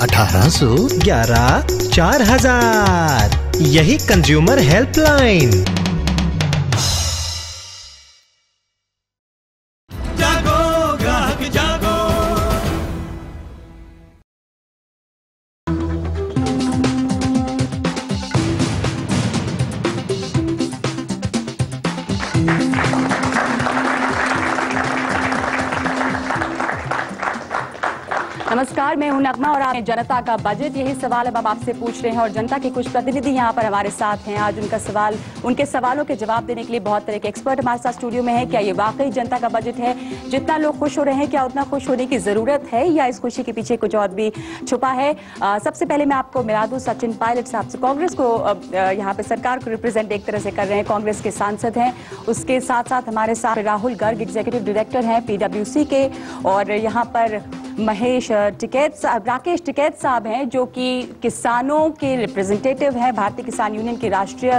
1811 4000। यही consumer helpline. जागो ग्राहक जागो। नमस्कार, मैं हूं नगमा और आप जनता का बजट, यही सवाल अब हम आपसे पूछ रहे हैं और जनता के कुछ प्रतिनिधि यहां पर हमारे साथ हैं। आज उनके सवालों के जवाब देने के लिए बहुत तरह के एक्सपर्ट हमारे साथ स्टूडियो में है। क्या ये वाकई जनता का बजट है? जितना लोग खुश हो रहे हैं, क्या उतना खुश होने की जरूरत है या इस खुशी के पीछे कुछ और भी छुपा है? सबसे पहले मैं आपको मिला दूं सचिन पायलट साहब से। कांग्रेस को यहाँ पे सरकार को रिप्रेजेंट एक तरह से कर रहे हैं, कांग्रेस के सांसद हैं। उसके साथ साथ हमारे साथ राहुल गर्ग एग्जीक्यूटिव डायरेक्टर हैं PwC के, और यहाँ पर राकेश टिकैत साहब हैं जो कि किसानों के रिप्रेजेंटेटिव हैं, भारतीय किसान यूनियन के राष्ट्रीय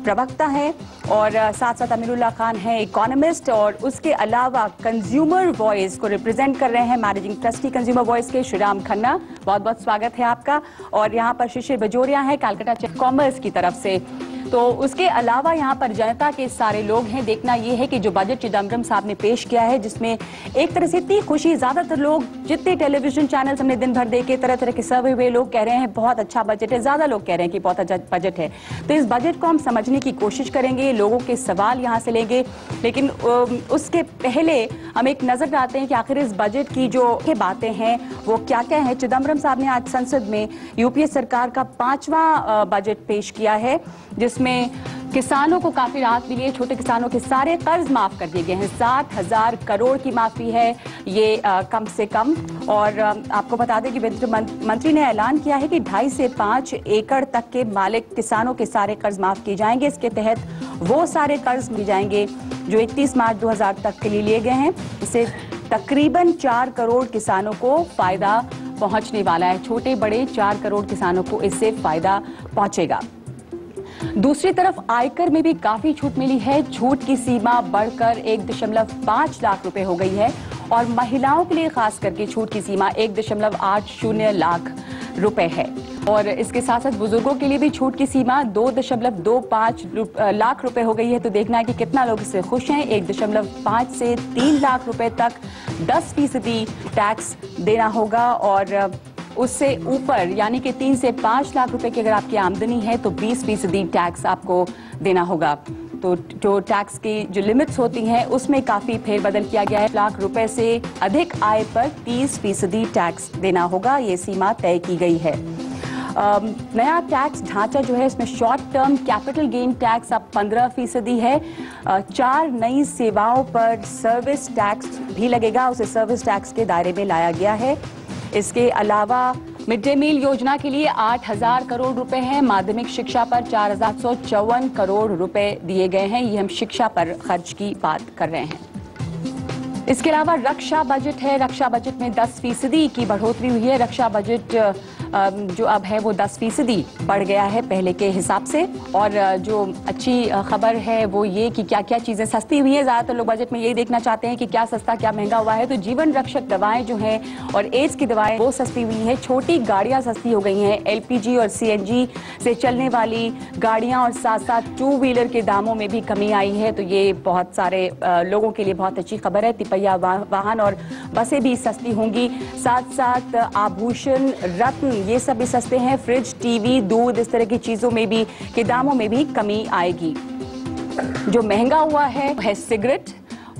प्रवक्ता हैं, और साथ साथ अमीरुल्लाह खान हैं इकोनॉमिस्ट, और उसके अलावा कंज्यूमर वॉइस को रिप्रेजेंट कर रहे हैं मैनेजिंग ट्रस्टी कंज्यूमर वॉइस के श्रीराम खन्ना। बहुत बहुत स्वागत है आपका। और यहाँ पर शिशिर बजोरिया हैं कलकत्ता चेक कॉमर्स की तरफ से। तो उसके अलावा यहाँ पर जनता के सारे लोग हैं। देखना ये है कि जो बजट चिदम्बरम साहब ने पेश किया है, जिसमें एक तरह से इतनी खुशी, ज्यादातर लोग जितने टेलीविजन चैनल हमने दिन भर देखे, तरह तरह के सर्वे हुए, लोग कह रहे हैं बहुत अच्छा बजट है, ज्यादा लोग कह रहे हैं कि बहुत अच्छा बजट है। तो इस बजट को हम समझने की कोशिश करेंगे, लोगों के सवाल यहाँ से लेंगे, लेकिन उसके पहले हम एक नजर डालते हैं कि आखिर इस बजट की जो बातें हैं वो क्या क्या है। चिदम्बरम साहब ने आज संसद में यूपीए सरकार का 5वां बजट पेश किया है, जिसमें किसानों को काफी राहत मिली है। छोटे किसानों के सारे कर्ज माफ कर दिए गए हैं। 60,000 करोड़ की माफी है ये कम से कम। और आपको बता दें कि वित्त मंत्री ने ऐलान किया है कि 2.5 से 5 एकड़ तक के मालिक किसानों के सारे कर्ज माफ किए जाएंगे। इसके तहत वो सारे कर्ज मिल जाएंगे जो 31 मार्च 2000 तक के लिए लिए गए हैं। इससे तकरीबन 4 करोड़ किसानों को फायदा पहुंचने वाला है। छोटे बड़े 4 करोड़ किसानों को इससे फायदा पहुंचेगा। दूसरी तरफ आयकर में भी काफी छूट मिली है। छूट की सीमा बढ़कर 1.5 लाख रुपए हो गई है, और महिलाओं के लिए खास करके छूट की सीमा 1.80 लाख रुपए है। और इसके साथ साथ बुजुर्गों के लिए भी छूट की सीमा 2.25 लाख रुपए हो गई है। तो देखना है कि कितना लोग इससे खुश हैं। 1.5 से 3 लाख रुपए तक 10% टैक्स देना होगा, और उससे ऊपर यानी कि 3 से 5 लाख रुपए की अगर आपकी आमदनी है तो 20% टैक्स आपको देना होगा। तो जो टैक्स की जो लिमिट्स होती हैं उसमें काफी फेरबदल किया गया है। 1 लाख रुपए से अधिक आय पर 30% टैक्स देना होगा, ये सीमा तय की गई है। नया टैक्स ढांचा जो है इसमें short term capital gain tax अब 15% है। 4 नई सेवाओं पर सर्विस टैक्स भी लगेगा, उसे सर्विस टैक्स के दायरे में लाया गया है। इसके अलावा मिड डे मील योजना के लिए 8,000 करोड़ रुपए हैं। माध्यमिक शिक्षा पर 4,154 करोड़ रुपए दिए गए हैं। ये हम शिक्षा पर खर्च की बात कर रहे हैं। इसके अलावा रक्षा बजट है। रक्षा बजट में 10% की बढ़ोतरी हुई है। रक्षा बजट जो अब है वो 10% बढ़ गया है पहले के हिसाब से। और जो अच्छी खबर है वो ये कि क्या क्या चीजें सस्ती हुई हैं। ज्यादातर लोग बजट में यही देखना चाहते हैं कि क्या सस्ता क्या महंगा हुआ है। तो जीवन रक्षक दवाएं जो हैं और एड्स की दवाएं वो सस्ती हुई हैं। छोटी गाड़ियां सस्ती हो गई हैं। LPG और CNG से चलने वाली गाड़ियां और साथ साथ 2 व्हीलर के दामों में भी कमी आई है। तो ये बहुत सारे लोगों के लिए बहुत अच्छी खबर है। तिपहिया वाहन और बसें भी सस्ती होंगी। साथ साथ आभूषण, रत्न, ये सब भी सस्ते हैं। फ्रिज, टीवी, दूध, इस तरह की चीजों में भी के दामों में भी कमी आएगी। जो महंगा हुआ है सिगरेट,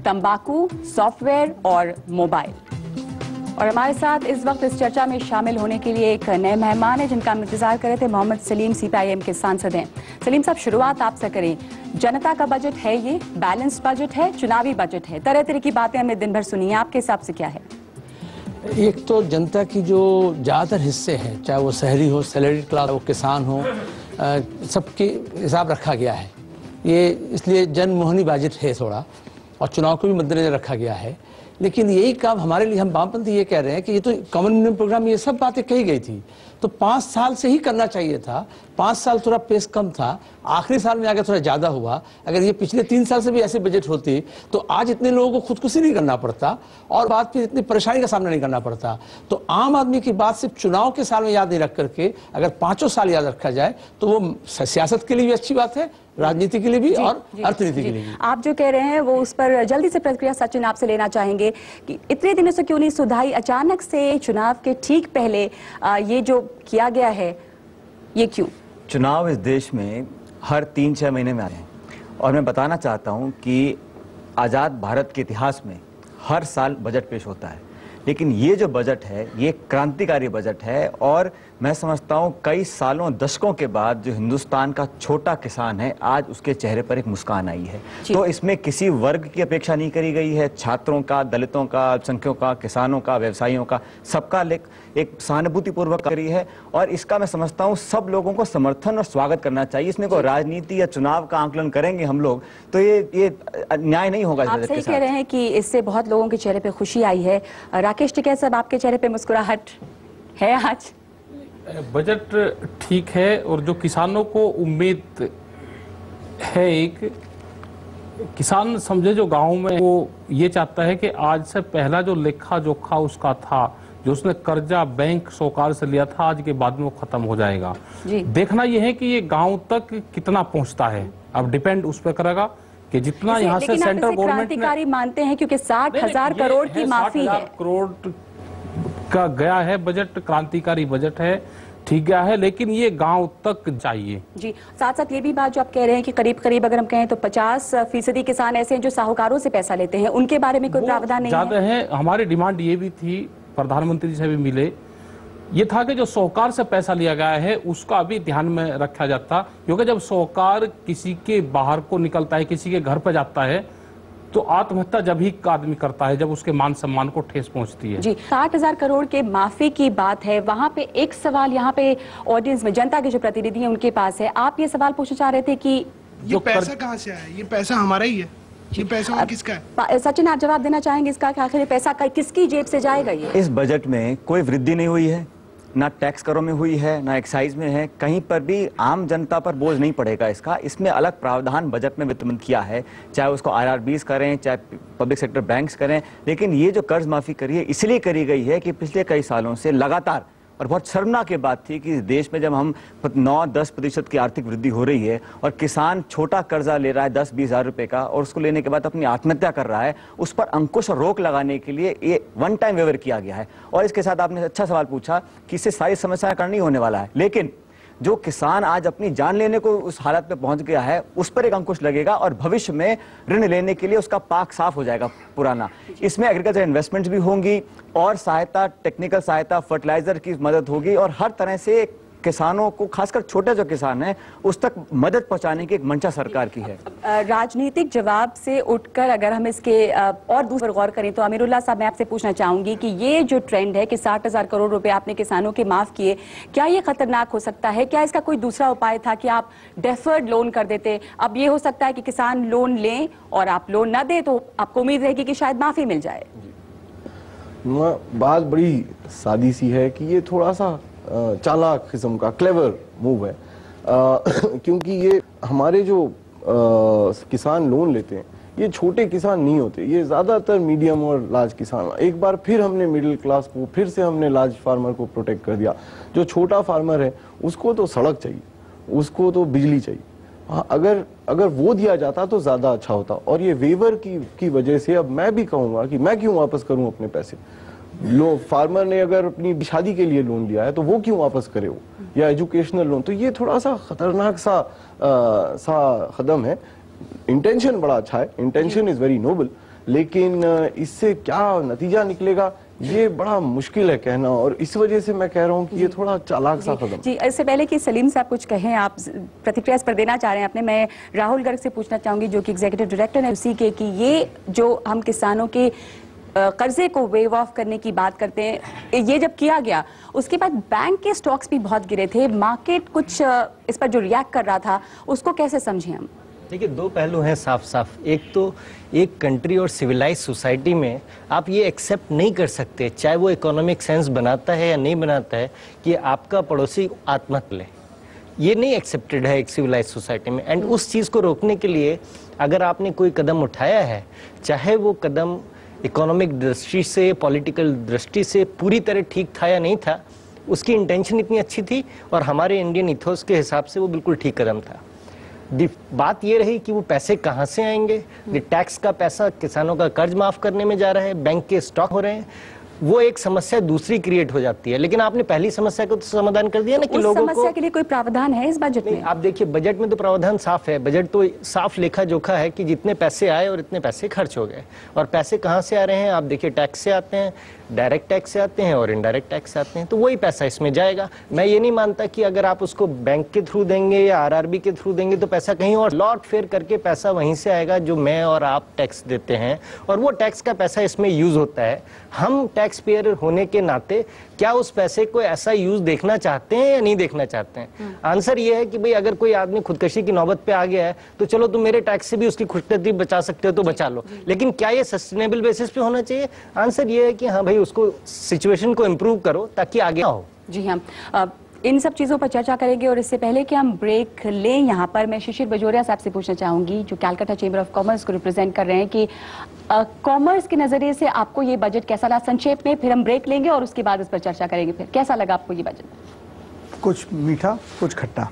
तंबाकू, सॉफ्टवेयर और मोबाइल। और हमारे साथ इस वक्त इस चर्चा में शामिल होने के लिए एक नए मेहमान है जिनका हम इंतजार कर रहे थे। मोहम्मद सलीम CPIM के सांसद हैं। सलीम साहब, शुरुआत आपसे करें। जनता का बजट है, ये बैलेंस्ड बजट है, चुनावी बजट है, तरह तरह की बातें हमने दिन भर सुनी है, आपके हिसाब से क्या है? एक तो जनता की जो ज़्यादातर हिस्से हैं, चाहे वो शहरी हो, सैलरीड क्लास हो, किसान हो, सबके हिसाब रखा गया है। ये इसलिए जनमोहनी बजट है थोड़ा, और चुनाव को भी मद्देनजर रखा गया है। लेकिन यही काम हमारे लिए, हम वामपंथी ये कह रहे हैं कि ये तो कॉमन मिनिमम प्रोग्राम, ये सब बातें कही गई थी, तो 5 साल से ही करना चाहिए था। 5 साल थोड़ा पेस कम था, आखिरी साल में आगे थोड़ा ज्यादा हुआ। अगर ये पिछले 3 साल से भी ऐसे बजट होती तो आज इतने लोगों को खुदकुशी नहीं करना पड़ता और बाद फिर इतनी परेशानी का सामना नहीं करना पड़ता। तो आम आदमी की बात सिर्फ चुनाव के साल में याद नहीं रख करके अगर 5 साल याद रखा जाए तो वो सियासत के लिए भी अच्छी बात है, राजनीति के लिए भी और अर्थनीति के लिए भी। आप जो कह रहे हैं वो उस पर जल्दी से प्रतिक्रिया सचिन आपसे लेना चाहेंगे कि इतने दिनों से क्यों नहीं सुधाई, अचानक से चुनाव के ठीक पहले ये जो किया गया है ये क्यों? चुनाव इस देश में हर 3-6 महीने में आते हैं और मैं बताना चाहता हूं कि आज़ाद भारत के इतिहास में हर साल बजट पेश होता है, लेकिन ये जो बजट है ये क्रांतिकारी बजट है और मैं समझता हूं कई सालों दशकों के बाद जो हिंदुस्तान का छोटा किसान है आज उसके चेहरे पर एक मुस्कान आई है। तो इसमें किसी वर्ग की अपेक्षा नहीं करी गई है, छात्रों का, दलितों का, अल्पसंख्यकों का, किसानों का, व्यवसायियों का, सबका एक सहानुभूतिपूर्वक करी है और इसका मैं समझता हूं सब लोगों को समर्थन और स्वागत करना चाहिए। इसमें कोई राजनीति या चुनाव का आंकलन करेंगे हम लोग तो ये न्याय नहीं होगा। आप सही कह रहे हैं कि इससे बहुत लोगों के चेहरे पे खुशी आई है। राकेश टिकैत साहब, आपके चेहरे पे मुस्कुराहट है आज? बजट ठीक है और जो किसानों को उम्मीद है, एक किसान समझे जो गांव में वो ये चाहता है कि आज से पहला जो लेखा जोखा उसका था, जो उसने कर्जा बैंक साहूकार से लिया था, आज के बाद में वो खत्म हो जाएगा। देखना ये है कि ये गांव तक कितना पहुंचता है, अब डिपेंड उस पर करेगा कि जितना यहाँ से सेंट्रल गवर्नमेंट क्रांतिकारी मानते हैं क्योंकि 60,000 करोड़ की माफी है। करोड़ का गया है बजट, क्रांतिकारी बजट है, ठीक गया है, लेकिन ये गांव तक चाहिए। जी, साथ साथ ये भी बात जो आप कह रहे हैं कि करीब करीब अगर हम कहें तो 50% किसान ऐसे हैं जो साहूकारों से पैसा लेते हैं, उनके बारे में कोई प्रावधान नहीं ज्यादा है। हमारी डिमांड ये भी थी, प्रधानमंत्री जी से भी मिले, ये था कि जो साहूकार से पैसा लिया गया है उसका भी ध्यान में रखा जाता, क्योंकि जब साहूकार किसी के बाहर को निकलता है, किसी के घर पर जाता है तो आत्महत्या जब ही आदमी करता है जब उसके मान सम्मान को ठेस पहुंचती है। जी, 60,000 करोड़ के माफी की बात है, वहां पे एक सवाल यहाँ पे ऑडियंस में जनता के जो प्रतिनिधि हैं उनके पास है। आप ये सवाल पूछना चाह रहे थे कि ये पैसा कहाँ से आया? ये पैसा हमारा ही है, ये पैसा किसका है? सचिन, आप जवाब देना चाहेंगे इसका कि आखिर पैसा किसकी जेब से जाएगा? ये इस बजट में कोई वृद्धि नहीं हुई है, ना टैक्स करों में हुई है, ना एक्साइज में है, कहीं पर भी आम जनता पर बोझ नहीं पड़ेगा इसका। इसमें अलग प्रावधान बजट में वित्त मंत्री किया है, चाहे उसको IRBs करें, चाहे पब्लिक सेक्टर बैंक्स करें, लेकिन ये जो कर्ज माफी करी है इसलिए करी गई है कि पिछले कई सालों से लगातार और बहुत शर्मनाक की बात थी कि देश में जब हम 9-10% की आर्थिक वृद्धि हो रही है और किसान छोटा कर्जा ले रहा है 10-20 हज़ार रुपए का और उसको लेने के बाद अपनी आत्महत्या कर रहा है, उस पर अंकुश और रोक लगाने के लिए ये वन टाइम वेवर किया गया है। और इसके साथ आपने अच्छा सवाल पूछा कि इससे सारी समस्याएं करनी होने वाला है, लेकिन जो किसान आज अपनी जान लेने को उस हालत में पहुंच गया है उस पर एक अंकुश लगेगा और भविष्य में ऋण लेने के लिए उसका पाक साफ हो जाएगा पुराना। इसमें एग्रीकल्चर इन्वेस्टमेंट्स भी होंगी और सहायता, टेक्निकल सहायता, फर्टिलाइजर की मदद होगी और हर तरह से किसानों को, खासकर छोटे जो किसान हैं, उस तक मदद पहुंचाने की एक मंशा सरकार की है। राजनीतिक जवाब से उठकर अगर हम इसके और दूसरी गौर करें तो अमीरुल्लाह साहब, मैं आपसे पूछना चाहूंगी कि ये जो ट्रेंड है कि 60,000 करोड़ रुपए आपने किसानों के माफ किए, क्या ये खतरनाक हो सकता है? क्या इसका कोई दूसरा उपाय था कि आप डेफर्ड लोन कर देते? अब ये हो सकता है कि किसान लोन लें और आप लोन न दें तो आपको उम्मीद रहेगी कि शायद माफी मिल जाए। बात बड़ी सादी सी है कि ये थोड़ा सा चालाक किस्म का क्लेवर मूव है, क्योंकि ये हमारे जो किसान लोन लेते हैं ये छोटे किसान नहीं होते, ये ज्यादातर मीडियम और लार्ज किसान। एक बार फिर हमने मिडिल क्लास को, फिर से हमने लार्ज फार्मर को प्रोटेक्ट कर दिया। जो छोटा फार्मर है उसको तो सड़क चाहिए, उसको तो बिजली चाहिए। हाँ, अगर वो दिया जाता तो ज्यादा अच्छा होता। और ये वेवर की वजह से अब मैं भी कहूंगा कि मैं क्यों वापस करूं अपने पैसे। फार्मर ने अगर अपनी शादी के लिए लोन लिया है तो वो क्यों वापस करे वो, या एजुकेशनल लोन। तो ये थोड़ा सा खतरनाक सा कदम है। इंटेंशन बड़ा अच्छा है, इंटेंशन इज वेरी नोबल, लेकिन इससे क्या नतीजा निकलेगा ये बड़ा मुश्किल है कहना। और इस वजह से मैं कह रहा हूँ कि ये थोड़ा चालाक सा कदम। जी, इससे पहले कि सलीम साहब कुछ कहें, आप प्रतिक्रिया इस पर देना चाह रहे हैं अपने, मैं राहुल गर्ग से पूछना चाहूंगी जो कि एग्जीक्यूटिव डायरेक्टर है उसी के, कि ये जो हम किसानों के कर्जे को वेव ऑफ करने की बात करते हैं, ये जब किया गया उसके बाद बैंक के स्टॉक्स भी बहुत गिरे थे, मार्केट कुछ इस पर जो रिएक्ट कर रहा था उसको कैसे समझें हम? देखिए, दो पहलू हैं साफ साफ। एक तो एक कंट्री और सिविलाइज सोसाइटी में आप ये एक्सेप्ट नहीं कर सकते, चाहे वो इकोनॉमिक सेंस बनाता है या नहीं बनाता है, कि आपका पड़ोसी आत्महत्या ले। ये नहीं एक्सेप्टेड है एक सिविलाइज सोसाइटी में। एंड उस चीज़ को रोकने के लिए अगर आपने कोई कदम उठाया है, चाहे वो कदम इकोनॉमिक दृष्टि से, पॉलिटिकल दृष्टि से पूरी तरह ठीक था या नहीं था, उसकी इंटेंशन इतनी अच्छी थी और हमारे इंडियन इथोस के हिसाब से वो बिल्कुल ठीक कदम था। बात ये रही कि वो पैसे कहाँ से आएंगे। टैक्स का पैसा किसानों का कर्ज माफ करने में जा रहा है, बैंक के स्टॉक हो रहे हैं, वो एक समस्या दूसरी क्रिएट हो जाती है। लेकिन आपने पहली समस्या को तो समाधान कर दिया ना कि लोगों को। समस्या के लिए कोई प्रावधान है इस बजट में? आप देखिए बजट में तो प्रावधान साफ है। बजट तो साफ लेखा जोखा है कि जितने पैसे आए और इतने पैसे खर्च हो गए। और पैसे कहाँ से आ रहे हैं? आप देखिए टैक्स से आते हैं, डायरेक्ट टैक्स से आते हैं और इनडायरेक्ट टैक्स से आते हैं, तो वही पैसा इसमें जाएगा। मैं ये नहीं मानता कि अगर आप उसको बैंक के थ्रू देंगे या आरआरबी के थ्रू देंगे तो पैसा कहीं और लौट फेर करके पैसा वहीं से आएगा जो मैं और आप टैक्स देते हैं, और वो टैक्स का पैसा इसमें यूज होता है। हम टैक्स पेयर होने के नाते क्या उस पैसे को ऐसा यूज देखना चाहते हैं या नहीं देखना चाहते हैं? आंसर ये है कि भाई अगर कोई आदमी खुदकशी की नौबत पे आ गया है तो चलो तुम मेरे टैक्स से भी उसकी खुदकशी बचा सकते हो तो बचा लो, लेकिन क्या ये सस्टेनेबल बेसिस पे होना चाहिए? आंसर ये है कि हाँ भाई उसको सिचुएशन को इम्प्रूव करो ताकि आगे हो। जी हाँ, इन सब चीज़ों पर चर्चा करेंगे और इससे पहले कि हम ब्रेक लें, यहाँ पर मैं शिशिर बजोरिया साहब से पूछना चाहूंगी जो कैलकाटा चेंबर ऑफ कॉमर्स को रिप्रेजेंट कर रहे हैं कि कॉमर्स के नज़रिए से आपको ये बजट कैसा लगा संक्षेप में, फिर हम ब्रेक लेंगे और उसके बाद इस पर चर्चा करेंगे। फिर कैसा लगा आपको ये बजट? कुछ मीठा कुछ खट्टा।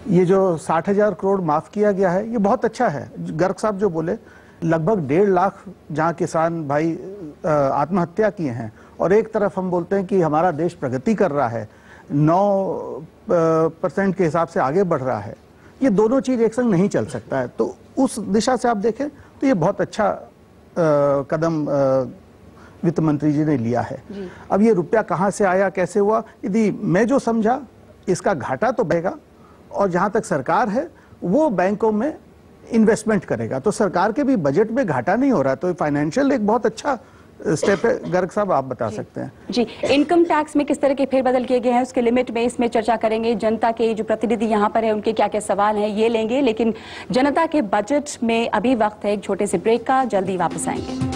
ये जो 60,000 करोड़ माफ किया गया है ये बहुत अच्छा है। गर्ग साहब जो बोले लगभग 1.5 लाख जहाँ किसान भाई आत्महत्या किए हैं और एक तरफ हम बोलते हैं कि हमारा देश प्रगति कर रहा है, 9% के हिसाब से आगे बढ़ रहा है, ये दोनों चीज एक संग नहीं चल सकता है। तो उस दिशा से आप देखें तो ये बहुत अच्छा कदम वित्त मंत्री जी ने लिया है। अब ये रुपया कहाँ से आया, कैसे हुआ, यदि मैं जो समझा इसका घाटा तो बहेगा और जहाँ तक सरकार है वो बैंकों में इन्वेस्टमेंट करेगा, तो सरकार के भी बजट में घाटा नहीं हो रहा, तो फाइनेंशियल एक बहुत अच्छा स्टेप है। गर्ग साहब आप बता सकते हैं। जी, इनकम टैक्स में किस तरह के फेरबदल किए गए हैं उसके लिमिट में इसमें चर्चा करेंगे। जनता के जो प्रतिनिधि यहाँ पर है उनके क्या क्या सवाल हैं ये लेंगे, लेकिन जनता के बजट में अभी वक्त है एक छोटे से ब्रेक का, जल्दी वापस आएंगे।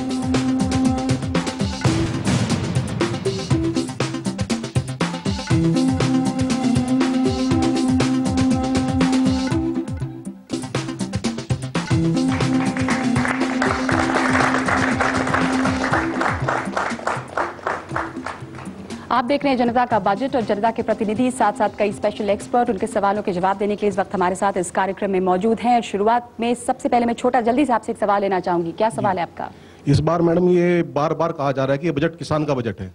आप देख रहे हैं जनता का बजट और जनता के प्रतिनिधि, साथ साथ कई स्पेशल एक्सपर्ट उनके सवालों के जवाब देने के लिए इस वक्त हमारे साथ इस कार्यक्रम में मौजूद हैं। शुरुआत में सबसे पहले मैं छोटा जल्दी से आपसे एक सवाल लेना चाहूंगी। क्या सवाल है आपका? इस बार मैडम ये बार बार कहा जा रहा है कि ये बजट किसान का बजट है,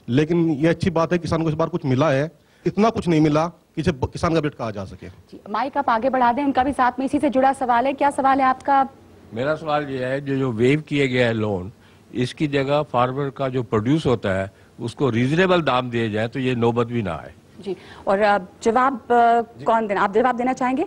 लेकिन ये अच्छी बात है किसान को इस बार कुछ मिला है, इतना कुछ नहीं मिला कि इसे किसान का बजट कहा जा सके। माइक आप आगे बढ़ा दें, उनका भी साथ में इसी से जुड़ा सवाल है। क्या सवाल है आपका? मेरा सवाल ये है जो वेव किए गए हैं लोन, इसकी जगह फार्मर का जो प्रोड्यूस होता है उसको रीजनेबल दाम दिए जाए तो ये नौबत भी ना आए। जी, और जवाब कौन देना? आप जवाब देना चाहेंगे?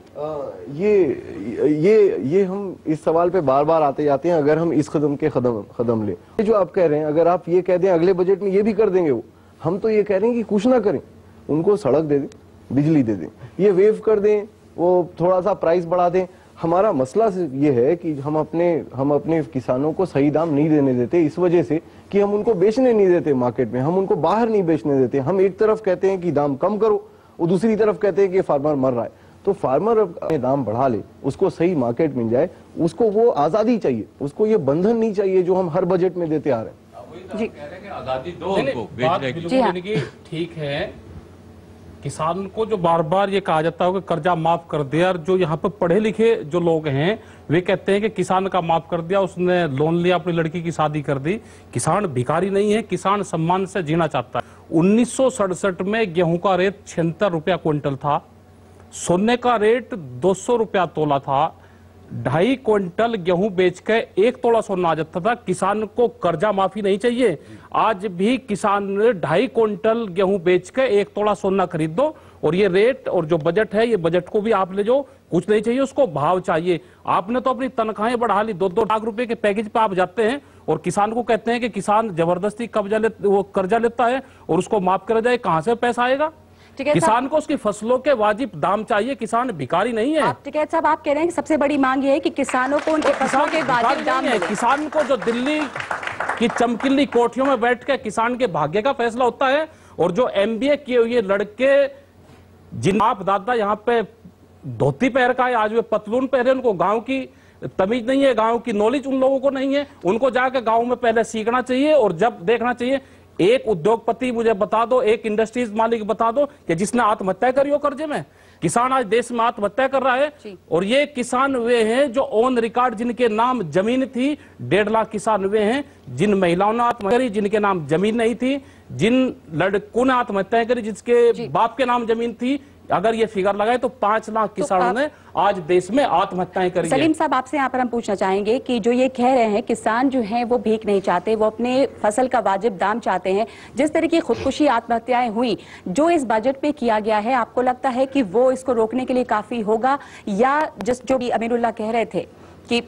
ये हम इस सवाल पे बार बार आते जाते हैं। अगर हम इस कदम लें, जो आप कह रहे हैं, अगर आप ये कह दें अगले बजट में ये भी कर देंगे वो, हम तो ये कह रहे हैं कि कुछ ना करें, उनको सड़क दे दें, बिजली दे दें, ये वेव कर दें, वो थोड़ा सा प्राइस बढ़ा दें। हमारा मसला ये है कि हम अपने किसानों को सही दाम नहीं देने देते, इस वजह से कि हम उनको बेचने नहीं देते मार्केट में, हम उनको बाहर नहीं बेचने देते। हम एक तरफ कहते हैं कि दाम कम करो और दूसरी तरफ कहते हैं कि फार्मर मर रहा है। तो फार्मर अपने दाम बढ़ा ले, उसको सही मार्केट मिल जाए, उसको वो आजादी चाहिए, उसको ये बंधन नहीं चाहिए जो हम हर बजट में देते आ रहे हैं। जी, आजादी दो उनको बेचने की। ठीक है, किसान को जो बार बार ये कहा जाता है कि कर्जा माफ कर दिया, और जो यहाँ पे पढ़े लिखे जो लोग हैं वे कहते हैं कि किसान का माफ कर दिया, उसने लोन लिया, अपनी लड़की की शादी कर दी। किसान भिखारी नहीं है, किसान सम्मान से जीना चाहता है। 1967 में गेहूं का रेट 76 रुपया क्विंटल था, सोने का रेट 200 रुपया तोला था। 2.5 क्विंटल गेहूं बेच के 1 तोला सोना आ जाता था। किसान को कर्जा माफी नहीं चाहिए। आज भी किसान 2.5 क्विंटल गेहूं बेच के 1 तोला सोना खरीद दो, और ये रेट और जो बजट है, ये बजट को भी आप ले जाओ, कुछ नहीं चाहिए, उसको भाव चाहिए। आपने तो अपनी तनख्वाहें बढ़ा ली, 2-2 लाख रुपए के पैकेज पे आप जाते हैं और किसान को कहते हैं कि किसान जबरदस्ती वो कर्जा लेता है और उसको माफ कर जाए। कहां से पैसा आएगा? किसान को उसकी फसलों के वाजिब दाम चाहिए, किसान भिखारी नहीं है। टिकैत साहब, आप कह रहे हैं कि सबसे बड़ी मांग ये है कि किसानों को उनके फसलों के वाजिब दाम मिले। किसान को जो दिल्ली की चमकीली कोठियों में बैठ के किसान के भाग्य का फैसला होता है, और जो MBA किए हुए लड़के जिन बाप दादा यहाँ पे धोती पहन का है, आज वे पतलून पहने, उनको गांव की तमीज नहीं है, गांव की नॉलेज उन लोगों को नहीं है। उनको जाके गांव में पहले सीखना चाहिए और जब देखना चाहिए। एक उद्योगपति मुझे बता दो, एक इंडस्ट्रीज मालिक बता दो कि जिसने आत्महत्या करी हो कर्जे में। किसान आज देश में आत्महत्या कर रहा है और ये किसान वे हैं जो ऑन रिकॉर्ड जिनके नाम जमीन थी। 1.5 लाख किसान वे हैं जिन महिलाओं ने आत्महत्या करी, जिनके नाम जमीन नहीं थी, जिन लड़कों ने आत्महत्या करी जिसके बाप के नाम जमीन थी। अगर ये फिगर लगाए तो 5 लाख किसानों ने आज देश में आत्महत्याएं करी। सलीम साहब, आपसे यहाँ पर हम पूछना चाहेंगे कि जो ये कह रहे हैं किसान जो हैं वो भीख नहीं चाहते, वो अपने फसल का वाजिब दाम चाहते हैं, जिस तरह की खुदकुशी आत्महत्याएं हुई जो इस बजट पे किया गया है, आपको लगता है कि वो इसको रोकने के लिए काफी होगा, या जो भी अमीरुल्लाह कह रहे थे कि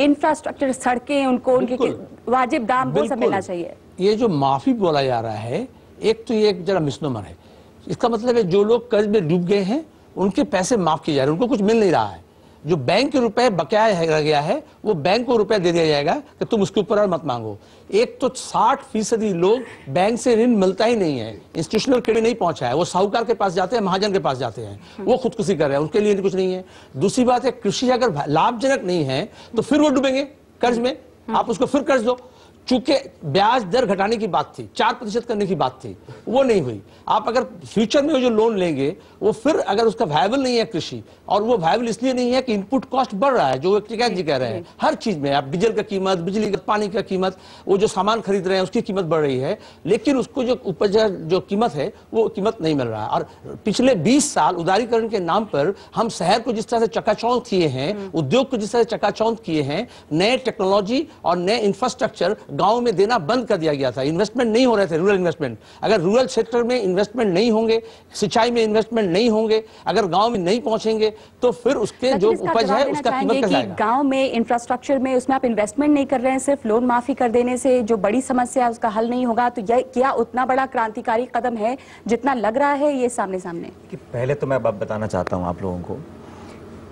इंफ्रास्ट्रक्चर, सड़कें, उनको उनके वाजिब दाम वो सब मिलना चाहिए? ये जो माफी बोला जा रहा है, एक तो ये जरा मिसनोमर है। इसका मतलब है जो लोग कर्ज में डूब गए हैं उनके पैसे माफ किए जा रहे हैं, उनको कुछ मिल नहीं रहा है। जो बैंक के रुपए बकाया रह गया है वो बैंक को रुपया दे दिया जाएगा कि तुम उसके ऊपर और मत मांगो। एक तो 60% लोग बैंक से ऋण मिलता ही नहीं है, इंस्टीट्यूशनल क्रेडिट नहीं पहुंचा है, वो साहूकार के पास जाते हैं, महाजन के पास जाते हैं, वो खुदकुशी कर रहे हैं, उनके लिए कुछ नहीं है। दूसरी बात है, कृषि अगर लाभजनक नहीं है तो फिर वो डूबेंगे कर्ज में, आप उसको फिर कर्ज दो। चूंकि ब्याज दर घटाने की बात थी, 4% करने की बात थी, वो नहीं हुई। आप अगर फ्यूचर में जो लोन लेंगे वो फिर अगर उसका वायबल नहीं है कृषि, और वो वायबल इसलिए नहीं है कि इनपुट कॉस्ट बढ़ रहा है, जो टिकैत जी कह रहे हैं, हर चीज में आप डीजल का कीमत, बिजली का, पानी का कीमत, वो जो सामान खरीद रहे हैं उसकी कीमत बढ़ रही है, लेकिन उसको जो उपज जो कीमत है वो कीमत नहीं मिल रहा है। और पिछले 20 साल उदारीकरण के नाम पर हम शहर को जिस तरह से चकाचौंध किए हैं, उद्योग को जिस तरह से चकाचौंध किए हैं, नए टेक्नोलॉजी और नए इंफ्रास्ट्रक्चर गांव में देना बंद कर दिया गया था। इन्वेस्टमेंट नहीं हो रहे थे, रूरल इन्वेस्टमेंट। अगर रूरल सेक्टर में इन्वेस्टमेंट नहीं होंगे, सिंचाई में इन्वेस्टमेंट नहीं होंगे, अगर गांव में नहीं पहुंचेंगे तो फिर उसके जो उपज है उसका कीमत कैसे आएगा? गांव में इंफ्रास्ट्रक्चर में उसमें आप इन्वेस्टमेंट नहीं कर रहे हैं, सिर्फ लोन माफी कर देने से जो बड़ी समस्या है उसका हल नहीं होगा। तो यह क्या उतना बड़ा क्रांतिकारी कदम है जितना लग रहा है ये सामने सामने? कि पहले तो मैं बताना चाहता हूं आप लोगों को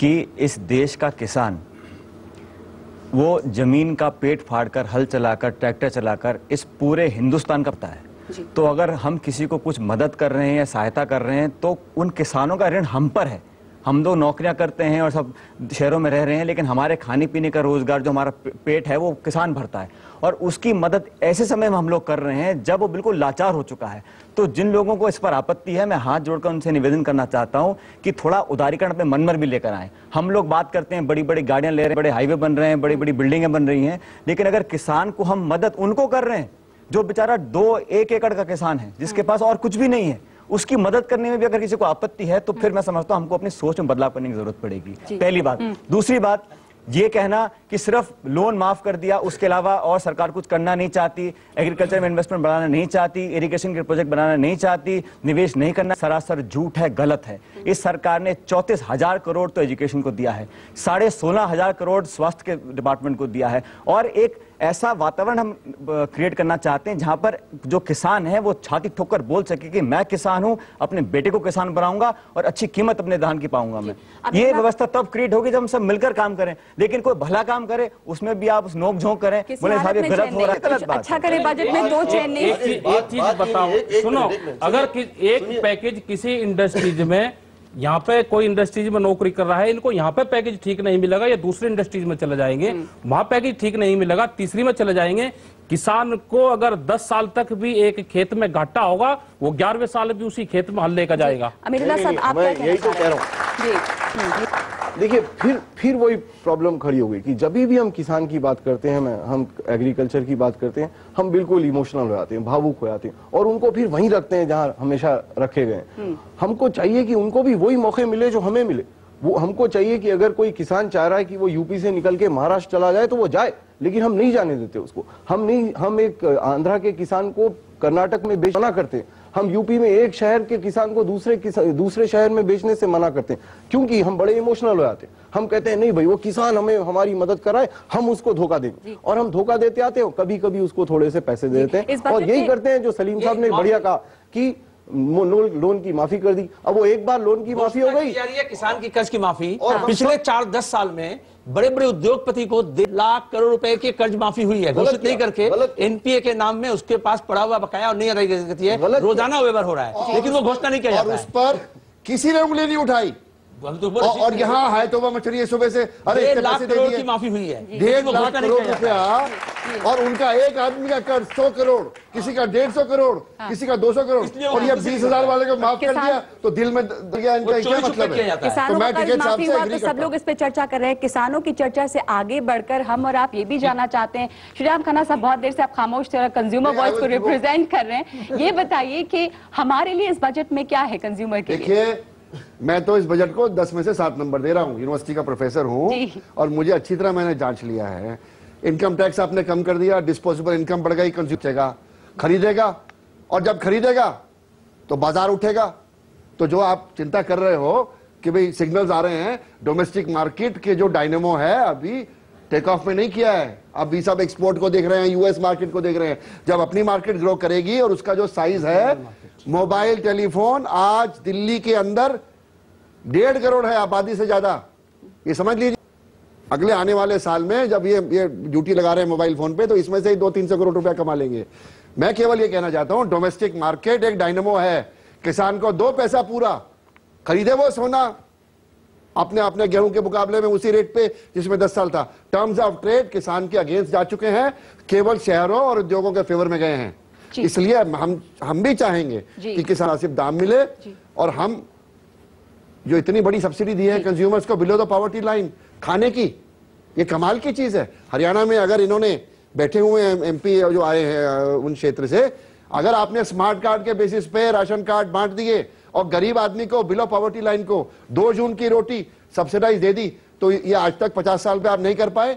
कि इस देश का किसान वो जमीन का पेट फाड़कर, हल चलाकर, ट्रैक्टर चलाकर इस पूरे हिंदुस्तान का पता है। तो अगर हम किसी को कुछ मदद कर रहे हैं या सहायता कर रहे हैं तो उन किसानों का ऋण हम पर है। हम दो नौकरियां करते हैं और सब शहरों में रह रहे हैं, लेकिन हमारे खाने पीने का रोजगार, जो हमारा पेट है, वो किसान भरता है। और उसकी मदद ऐसे समय में हम लोग कर रहे हैं जब वो बिल्कुल लाचार हो चुका है। तो जिन लोगों को इस पर आपत्ति है, मैं हाथ जोड़कर उनसे निवेदन करना चाहता हूं कि थोड़ा उदारीकरण पे मनमर भी लेकर आए। हम लोग बात करते हैं, बड़ी बड़ी गाड़ियां ले रहे हैं, बड़े हाईवे बन रहे हैं, बड़ी बड़ी बिल्डिंगें बन रही हैं, लेकिन अगर किसान को हम मदद उनको कर रहे हैं जो बेचारा 2-1 एकड़ का किसान है, जिसके पास और कुछ भी नहीं है, उसकी मदद करने में भी अगर किसी को आपत्ति है तो फिर मैं समझता हूं हमको अपनी सोच में बदलाव करने की जरूरत पड़ेगी। पहली बात। दूसरी बात, ये कहना कि सिर्फ लोन माफ कर दिया, उसके अलावा और सरकार कुछ करना नहीं चाहती, एग्रीकल्चर में इन्वेस्टमेंट बढ़ाना नहीं चाहती, इरिगेशन के प्रोजेक्ट बनाना नहीं चाहती, निवेश नहीं करना, सरासर झूठ है, गलत है। इस सरकार ने 34,000 करोड़ तो एजुकेशन को दिया है, 16,500 करोड़ स्वास्थ्य के डिपार्टमेंट को दिया है, और एक ऐसा वातावरण हम क्रिएट करना चाहते हैं जहां पर जो किसान है वो छाती ठोकर बोल सके कि मैं किसान हूं, अपने बेटे को किसान बनाऊंगा और अच्छी कीमत अपने धान की पाऊंगा मैं। ये व्यवस्था तब क्रिएट होगी जब हम सब मिलकर काम करें, लेकिन कोई भला काम करे उसमें भी आप नोक झोंक करें, बोले साहब ये गलत हो रहा है, गलत बात। अच्छा करे बजट में दो चैन नहीं। एक चीज बताओ, सुनो, अगर एक पैकेज किसी इंडस्ट्रीज में, यहाँ पे कोई इंडस्ट्रीज में नौकरी कर रहा है, इनको यहाँ पे पैकेज ठीक नहीं मिलेगा, या दूसरे इंडस्ट्रीज में चले जाएंगे, वहां पैकेज ठीक नहीं मिलेगा, तीसरी में चले जाएंगे। किसान को अगर 10 साल तक भी एक खेत में घाटा होगा, वो 11वें साल भी उसी खेत में हल लेकर जाएगा। अमीरुल्लाह साहब, आप मैं यही तो कह रहा हूँ। देखिए, फिर वही प्रॉब्लम खड़ी हो गई कि जब भी हम किसान की बात करते हैं, हम एग्रीकल्चर की बात करते हैं, हम बिल्कुल इमोशनल हो जाते हैं, भावुक हो जाते हैं, और उनको फिर वहीं रखते हैं जहां हमेशा रखे गए। हमको चाहिए कि उनको भी वही मौके मिले जो हमें मिले। वो हमको चाहिए कि अगर कोई किसान चाह रहा है कि वो यूपी से निकल के महाराष्ट्र चला जाए तो वो जाए, लेकिन हम नहीं जाने देते उसको। हम एक आंध्रा के किसान को कर्नाटक में बेचना करते हैं, हम यूपी में एक शहर के किसान को दूसरे शहर में बेचने से मना करते हैं, क्योंकि हम बड़े इमोशनल हो जाते हैं। हम कहते हैं नहीं भाई, वो किसान हमें हमारी मदद कराए, हम उसको धोखा देंगे, और हम धोखा देते आते हैं, कभी कभी उसको थोड़े से पैसे दे देते हैं, और यही करते हैं जो सलीम साहब ने बढ़िया कहा कि लोन की माफी कर दी। अब वो एक बार लोन की माफी हो गई, किसान की कर्ज की माफी, और पिछले 4-10 साल में बड़े बड़े उद्योगपति को 1.5 लाख करोड़ रुपए की कर्ज माफी हुई है, घोषित नहीं करके, एनपीए के नाम में उसके पास पड़ा हुआ बकाया और नहीं अदायगी है, रोजाना वेवर हो रहा है, लेकिन वो घोषणा नहीं किया जाता है। किसी ने उंगली नहीं उठाई। और यहाँ है तो वह मछली सुबह से, अरे 1.5 लाख करोड़ की माफी हुई है, 1.5 लाख करोड़ रुपया, और उनका एक आदमी का कर 100 करोड़, किसी का 150 करोड़, किसी का 200 करोड़, और ये 20,000 वाले को माफ कर दिया तो दिल में गया, इनका क्या मतलब है? किसानों का कर्ज माफी हुआ तो सब लोग इस पे चर्चा कर रहे हैं। किसानों की चर्चा से आगे बढ़कर हम और आप ये भी जानना चाहते हैं, श्रीराम खन्ना साहब बहुत देर से आप खामोश थे, कंज्यूमर वॉइस को रिप्रेजेंट कर रहे हैं, ये बताइए कि हमारे लिए इस बजट में क्या है कंज्यूमर के लिए? देखिए, मैं तो इस बजट को 10 में से 7 नंबर दे रहा हूँ, यूनिवर्सिटी का प्रोफेसर हूँ और मुझे अच्छी तरह मैंने जांच लिया है। इनकम टैक्स आपने कम कर दिया, डिस्पोजेबल इनकम बढ़ गई, कंज्यूमर खरीदेगा, और जब खरीदेगा तो बाजार उठेगा। तो जो आप चिंता कर रहे हो कि भाई सिग्नल्स आ रहे हैं, डोमेस्टिक मार्केट के जो डायनेमो है अभी टेक ऑफ में नहीं किया है, अभी सब एक्सपोर्ट को देख रहे हैं, यूएस मार्केट को देख रहे हैं। जब अपनी मार्केट ग्रो करेगी और उसका जो साइज है, मोबाइल टेलीफोन आज दिल्ली के अंदर 1.5 करोड़ है, आबादी से ज्यादा, ये समझ लीजिए। अगले आने वाले साल में जब ये ड्यूटी लगा रहे हैं मोबाइल फोन पे, तो इसमें से ही 200-300 करोड़ रुपया कमा लेंगे। मैं केवल ये कहना चाहता हूं, डोमेस्टिक मार्केट एक डायनेमो है, किसान को 2 पैसा पूरा खरीदे वो सोना अपने गेहूं के मुकाबले में उसी रेट पे जिसमें 10 साल था। टर्म्स ऑफ ट्रेड किसान के अगेंस्ट जा चुके हैं, केवल शहरों और उद्योगों के फेवर में गए हैं। इसलिए हम भी चाहेंगे कि किसान मुनासिब दाम मिले, और हम जो इतनी बड़ी सब्सिडी दी है कंज्यूमर्स को बिलो द पॉवर्टी लाइन खाने की, ये कमाल की चीज है। हरियाणा में अगर इन्होंने बैठे हुए एमपी जो आए हैं उन क्षेत्र से, अगर आपने स्मार्ट कार्ड के बेसिस पे राशन कार्ड बांट दिए और गरीब आदमी को बिलो पॉवर्टी लाइन को 2 जून की रोटी सब्सिडाइज दे दी, तो ये आज तक 50 साल पे आप नहीं कर पाए।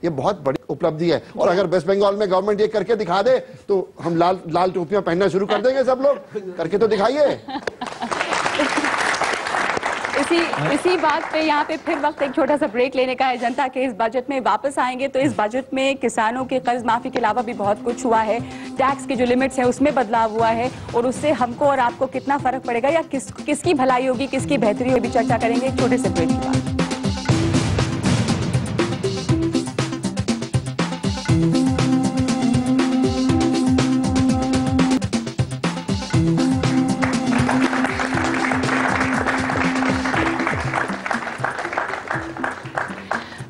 ये बहुत बड़ी उपलब्धि है। और अगर वेस्ट बंगाल में गवर्नमेंट ये करके दिखा दे तो हम लाल टोपियां पहनना शुरू कर देंगे सब लोग। करके तो दिखाइए। इसी बात पे यहाँ पे फिर वक्त एक छोटा सा ब्रेक लेने का है। जनता के इस बजट में वापस आएंगे तो इस बजट में किसानों के कर्ज माफी के अलावा भी बहुत कुछ हुआ है। टैक्स के जो लिमिट्स है उसमें बदलाव हुआ है, और उससे हमको और आपको कितना फर्क पड़ेगा या किसकी भलाई होगी, किसकी बेहतरी होगी, चर्चा करेंगे एक छोटे से ब्रेक के बाद।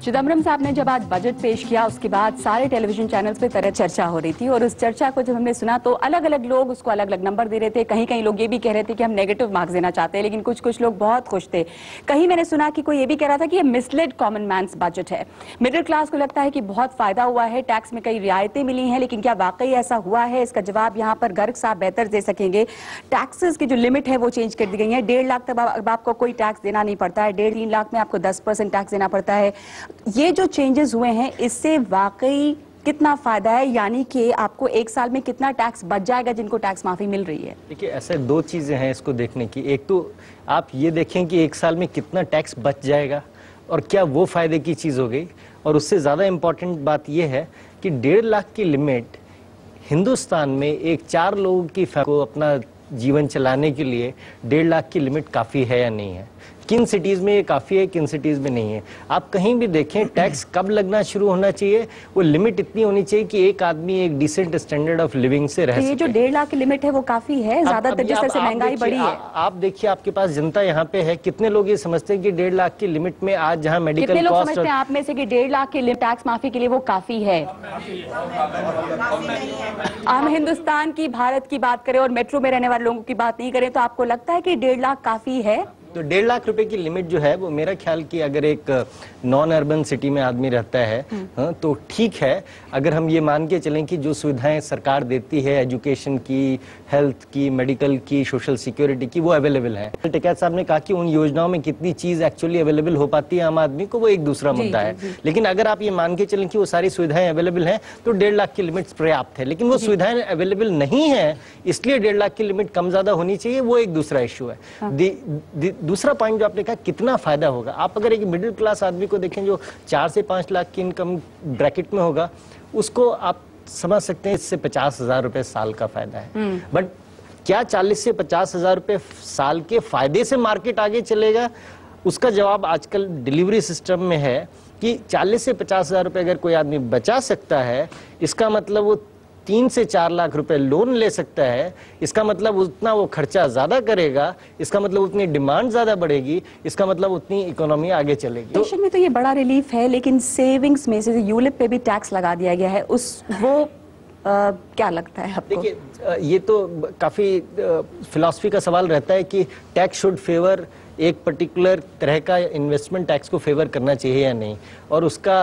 चिदम्बरम साहब ने जब आज बजट पेश किया उसके बाद सारे टेलीविजन चैनल्स पे तरह चर्चा हो रही थी, और उस चर्चा को जब हमने सुना तो अलग अलग लोग उसको अलग अलग नंबर दे रहे थे। कहीं कहीं लोग ये भी कह रहे थे कि हम नेगेटिव मार्क्स देना चाहते हैं, लेकिन कुछ लोग बहुत खुश थे। कहीं मैंने सुना कि कोई ये भी कह रहा था कि ये मिसलेड कॉमन मैन्स बजट है। मिडिल क्लास को लगता है कि बहुत फायदा हुआ है, टैक्स में कई रियायतें मिली हैं, लेकिन क्या वाकई ऐसा हुआ है? इसका जवाब यहाँ पर गर्ग साहब बेहतर दे सकेंगे। टैक्सेस की जो लिमिट है वो चेंज कर दी गई है। 1.5 लाख तक अब आपको कोई टैक्स देना नहीं पड़ता है, 1.5-3 लाख में आपको 10% टैक्स देना पड़ता है। ये जो चेंजेस हुए हैं इससे वाकई कितना फायदा है, यानी कि आपको 1 साल में कितना टैक्स बच जाएगा जिनको टैक्स माफी मिल रही है? देखिए, ऐसे 2 चीजें हैं इसको देखने की। एक तो आप ये देखें कि 1 साल में कितना टैक्स बच जाएगा और क्या वो फायदे की चीज हो गई, और उससे ज्यादा इंपॉर्टेंट बात यह है कि 1.5 लाख की लिमिट हिंदुस्तान में एक 4 लोगों की को अपना जीवन चलाने के लिए 1.5 लाख की लिमिट काफी है या नहीं है। किन सिटीज में ये काफी है, किन सिटीज में नहीं है। आप कहीं भी देखें टैक्स कब लगना शुरू होना चाहिए, वो लिमिट इतनी होनी चाहिए कि एक आदमी एक डिसेंट स्टैंडर्ड ऑफ लिविंग से रह सके। ये जो 1.5 लाख की लिमिट है वो काफी है, ज्यादातर जिस तरह से महंगाई बढ़ी है। आप देखिए, आपके पास जनता यहाँ पे है, कितने लोग ये समझते हैं कि 1.5 लाख की लिमिट में आज जहाँ मेडिकल कितने लोग समझते हैं आप में से कि 1.5 लाख की टैक्स माफी के लिए वो काफी है? हम हिंदुस्तान की, भारत की बात करें और मेट्रो में रहने वाले लोगों की बात नहीं करें, तो आपको लगता है कि 1.5 लाख काफी है? तो 1.5 लाख रुपए की लिमिट जो है वो मेरा ख्याल कि अगर एक नॉन अर्बन सिटी में आदमी रहता है तो ठीक है। अगर हम ये मान के चलें कि जो सुविधाएं सरकार देती है एजुकेशन की, हेल्थ की, मेडिकल की, सोशल सिक्योरिटी की, वो अवेलेबल है। टिकैत साहब ने कहा कि उन योजनाओं में कितनी चीज एक्चुअली अवेलेबल हो पाती है आम आदमी को, वो एक दूसरा मुद्दा है। लेकिन अगर आप ये मान के चलें कि वो सारी सुविधाएं अवेलेबल हैं तो 1.5 लाख की लिमिट पर्याप्त है। लेकिन वो सुविधाएं अवेलेबल नहीं है, इसलिए 1.5 लाख की लिमिट कम ज्यादा होनी चाहिए, वो एक दूसरा इश्यू है। दूसरा पॉइंट जो आपने कहा कितना फायदा होगा, आप अगर एक मिडिल क्लास आदमी को देखें जो 4 से 5 लाख की इनकम ब्रैकेट में होगा, उसको आप समझ सकते हैं इससे 50,000 रुपए साल का फायदा है। बट क्या 40 से 50,000 रुपए साल के फायदे से मार्केट आगे चलेगा? उसका जवाब आजकल डिलीवरी सिस्टम में है कि 40 से 50,000 रुपए अगर कोई आदमी बचा सकता है, इसका मतलब वो 3 से 4 लाख रुपए लोन ले सकता है, इसका मतलब उतना वो खर्चा ज्यादा करेगा, इसका मतलब उतनी डिमांड ज्यादा बढ़ेगी, इसका मतलब उतनी इकोनॉमी आगे चलेगी। पेंशन में तो ये बड़ा रिलीफ है, लेकिन सेविंग्स में से यूलिप पे भी टैक्स लगा दिया गया है, वो क्या लगता है आपको? देखिए, ये तो काफी फिलॉसफी का सवाल रहता है कि टैक्स शुड फेवर एक पर्टिकुलर तरह का इन्वेस्टमेंट टैक्स को फेवर करना चाहिए या नहीं, और उसका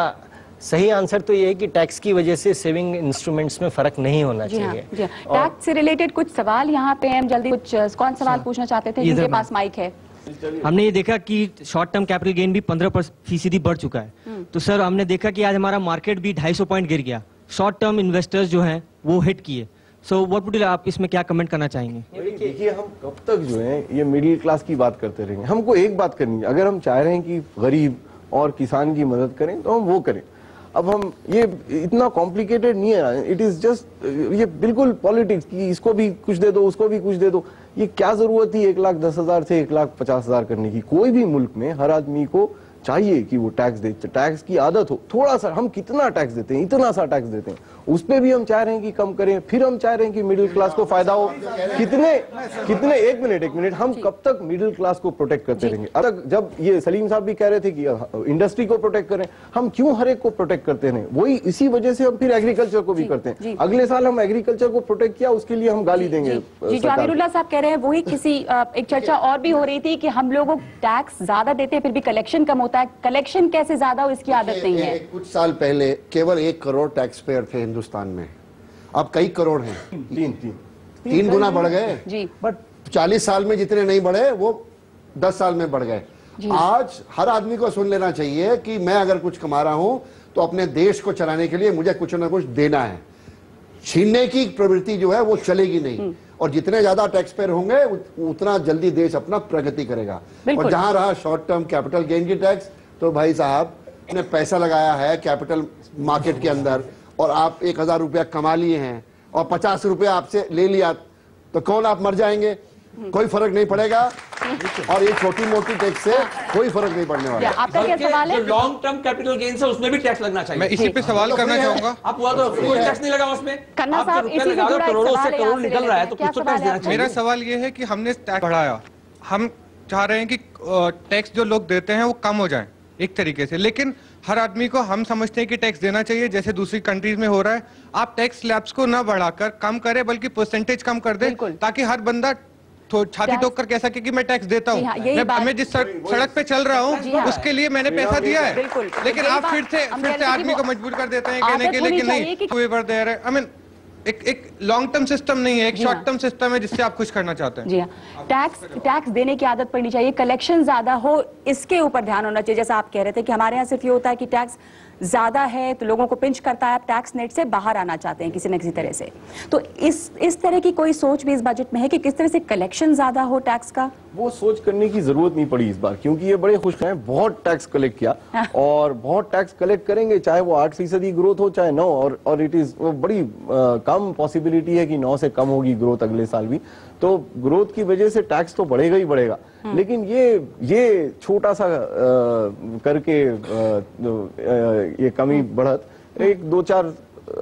सही आंसर तो ये है कि टैक्स की वजह से सेविंग इंस्ट्रूमेंट्स में फर्क नहीं होना चाहिए। टैक्स से रिलेटेड कुछ सवाल यहाँ पे हम जल्दी कुछ कौन सवाल पूछना चाहते थे? जिनके पास माइक है। हमने ये देखा कि शॉर्ट टर्म कैपिटल गेन भी 15% बढ़ चुका है। तो सर हमने देखा कि आज हमारा मार्केट भी 250 पॉइंट गिर गया, शॉर्ट टर्म इन्वेस्टर्स जो हैं वो हिट किए। सो व्हाट वुड आप इसमें क्या कमेंट करना चाहेंगे? देखिए, हम कब तक जो है ये मिडिल क्लास की बात करते रहेंगे? हमको एक बात करनी है, अगर हम चाह रहे हैं कि गरीब और किसान की मदद करें तो हम वो करें। अब हम ये इतना कॉम्प्लिकेटेड नहीं है, इट इज जस्ट ये बिल्कुल पॉलिटिक्स कि इसको भी कुछ दे दो, उसको भी कुछ दे दो। ये क्या जरूरत थी 1,10,000 से 1,50,00 करने की? कोई भी मुल्क में हर आदमी को चाहिए कि वो टैक्स दे, टैक्स की आदत हो। थोड़ा सा हम कितना टैक्स देते हैं, इतना सा टैक्स देते हैं, उस पे भी हम चाह रहे हैं कि कम करें। फिर हम चाह रहे हैं कि मिडिल क्लास को फायदा हो। कितने एक मिनट हम कब तक मिडिल क्लास को प्रोटेक्ट करते रहेंगे? अब तक जब ये सलीम साहब भी कह रहे थे कि इंडस्ट्री को प्रोटेक्ट करें, हम क्यों हर एक को प्रोटेक्ट करते हैं? वही इसी वजह से हम फिर एग्रीकल्चर को भी करते हैं। अगले साल हम एग्रीकल्चर को प्रोटेक्ट किया, उसके लिए हम गाली देंगे। जो अमीरुल्लाह साहब कह रहे हैं वही किसी एक चर्चा और भी हो रही थी कि हम लोगों टैक्स ज्यादा देते हैं फिर भी कलेक्शन कम होता है। कलेक्शन कैसे ज्यादा हो इसकी आदत नहीं है। कुछ साल पहले केवल 1 करोड़ टैक्स पेयर थे हिंदुस्तान में, अब कई करोड़ हैं। 3 गुना बढ़ गए जी। बट 40 साल में जितने नहीं बढ़े वो 10 साल में बढ़ गए। आज हर आदमी को सुन लेना चाहिए कि मैं अगर कुछ कमा रहा हूं तो अपने देश को चलाने के लिए मुझे कुछ ना कुछ देना है। छीनने की प्रवृत्ति जो है वो चलेगी नहीं, और जितने ज्यादा टैक्स पेयर होंगे उतना जल्दी देश अपना प्रगति करेगा। और जहां रहा शॉर्ट टर्म कैपिटल गेन की टैक्स, तो भाई साहब ने पैसा लगाया है कैपिटल मार्केट के अंदर और आप 1,000 रुपया कमा लिए हैं और 50 रुपया आपसे ले लिया, तो कौन आप मर जाएंगे? कोई फर्क नहीं पड़ेगा, और ये छोटी मोटी टैक्स से कोई फर्क नहीं पड़ने वाला। आपका क्या सवाल है? लॉन्ग टर्म कैपिटल गेन से उसमें भी टैक्स लगना चाहिए। मैं इसी पे सवाल करना चाहूंगा। आप हुआ तो कोई टैक्स नहीं लगा उसमें, खन्ना साहब इसी से जुड़ा करोड़ों से करोड़ निकल रहा है, तो कुछ तो टैक्स देना चाहिए। मेरा सवाल ये है कि हमने टैक्स बढ़ाया, हम चाह रहे हैं कि टैक्स जो लोग देते हैं वो कम हो जाए एक तरीके से, लेकिन हर आदमी को हम समझते हैं कि टैक्स देना चाहिए जैसे दूसरी कंट्रीज में हो रहा है। आप टैक्स स्लैब्स को ना बढ़ाकर कम करें, बल्कि परसेंटेज कम कर दें, ताकि हर बंदा छाती ठोक कर कह सके कि मैं टैक्स देता हूँ। मैं जिस सड़क पे चल रहा हूँ उसके लिए मैंने पैसा दिया है, लेकिन आप फिर से आदमी को मजबूर कर देते हैं कहने के लिए कि नहीं, आई मीन एक लॉन्ग टर्म सिस्टम नहीं है, एक शॉर्ट टर्म सिस्टम है जिससे आप कुछ करना चाहते हैं। जी हाँ, टैक्स देने की आदत पड़नी चाहिए, कलेक्शन ज्यादा हो इसके ऊपर ध्यान होना चाहिए। जैसा आप कह रहे थे कि हमारे यहाँ सिर्फ ये होता है कि टैक्स ज्यादा है तो लोगों को पिंच करता है, आप टैक्स नेट से बाहर आना चाहते हैं किसी न किसी तरह से। तो इस तरह की कोई सोच भी इस बजट में है कि किस तरह से कलेक्शन ज्यादा हो टैक्स का? वो सोच करने की जरूरत नहीं पड़ी इस बार, क्योंकि ये बड़े खुश हैं, बहुत टैक्स कलेक्ट किया और बहुत टैक्स कलेक्ट करेंगे, चाहे वो 8% ग्रोथ हो चाहे 9, और इट इज बड़ी कम पॉसिबिलिटी है कि 9 से कम होगी ग्रोथ अगले साल भी। तो ग्रोथ की वजह से टैक्स तो बढ़ेगा ही बढ़ेगा, लेकिन ये छोटा सा करके ये कमी बढ़त 1-2-4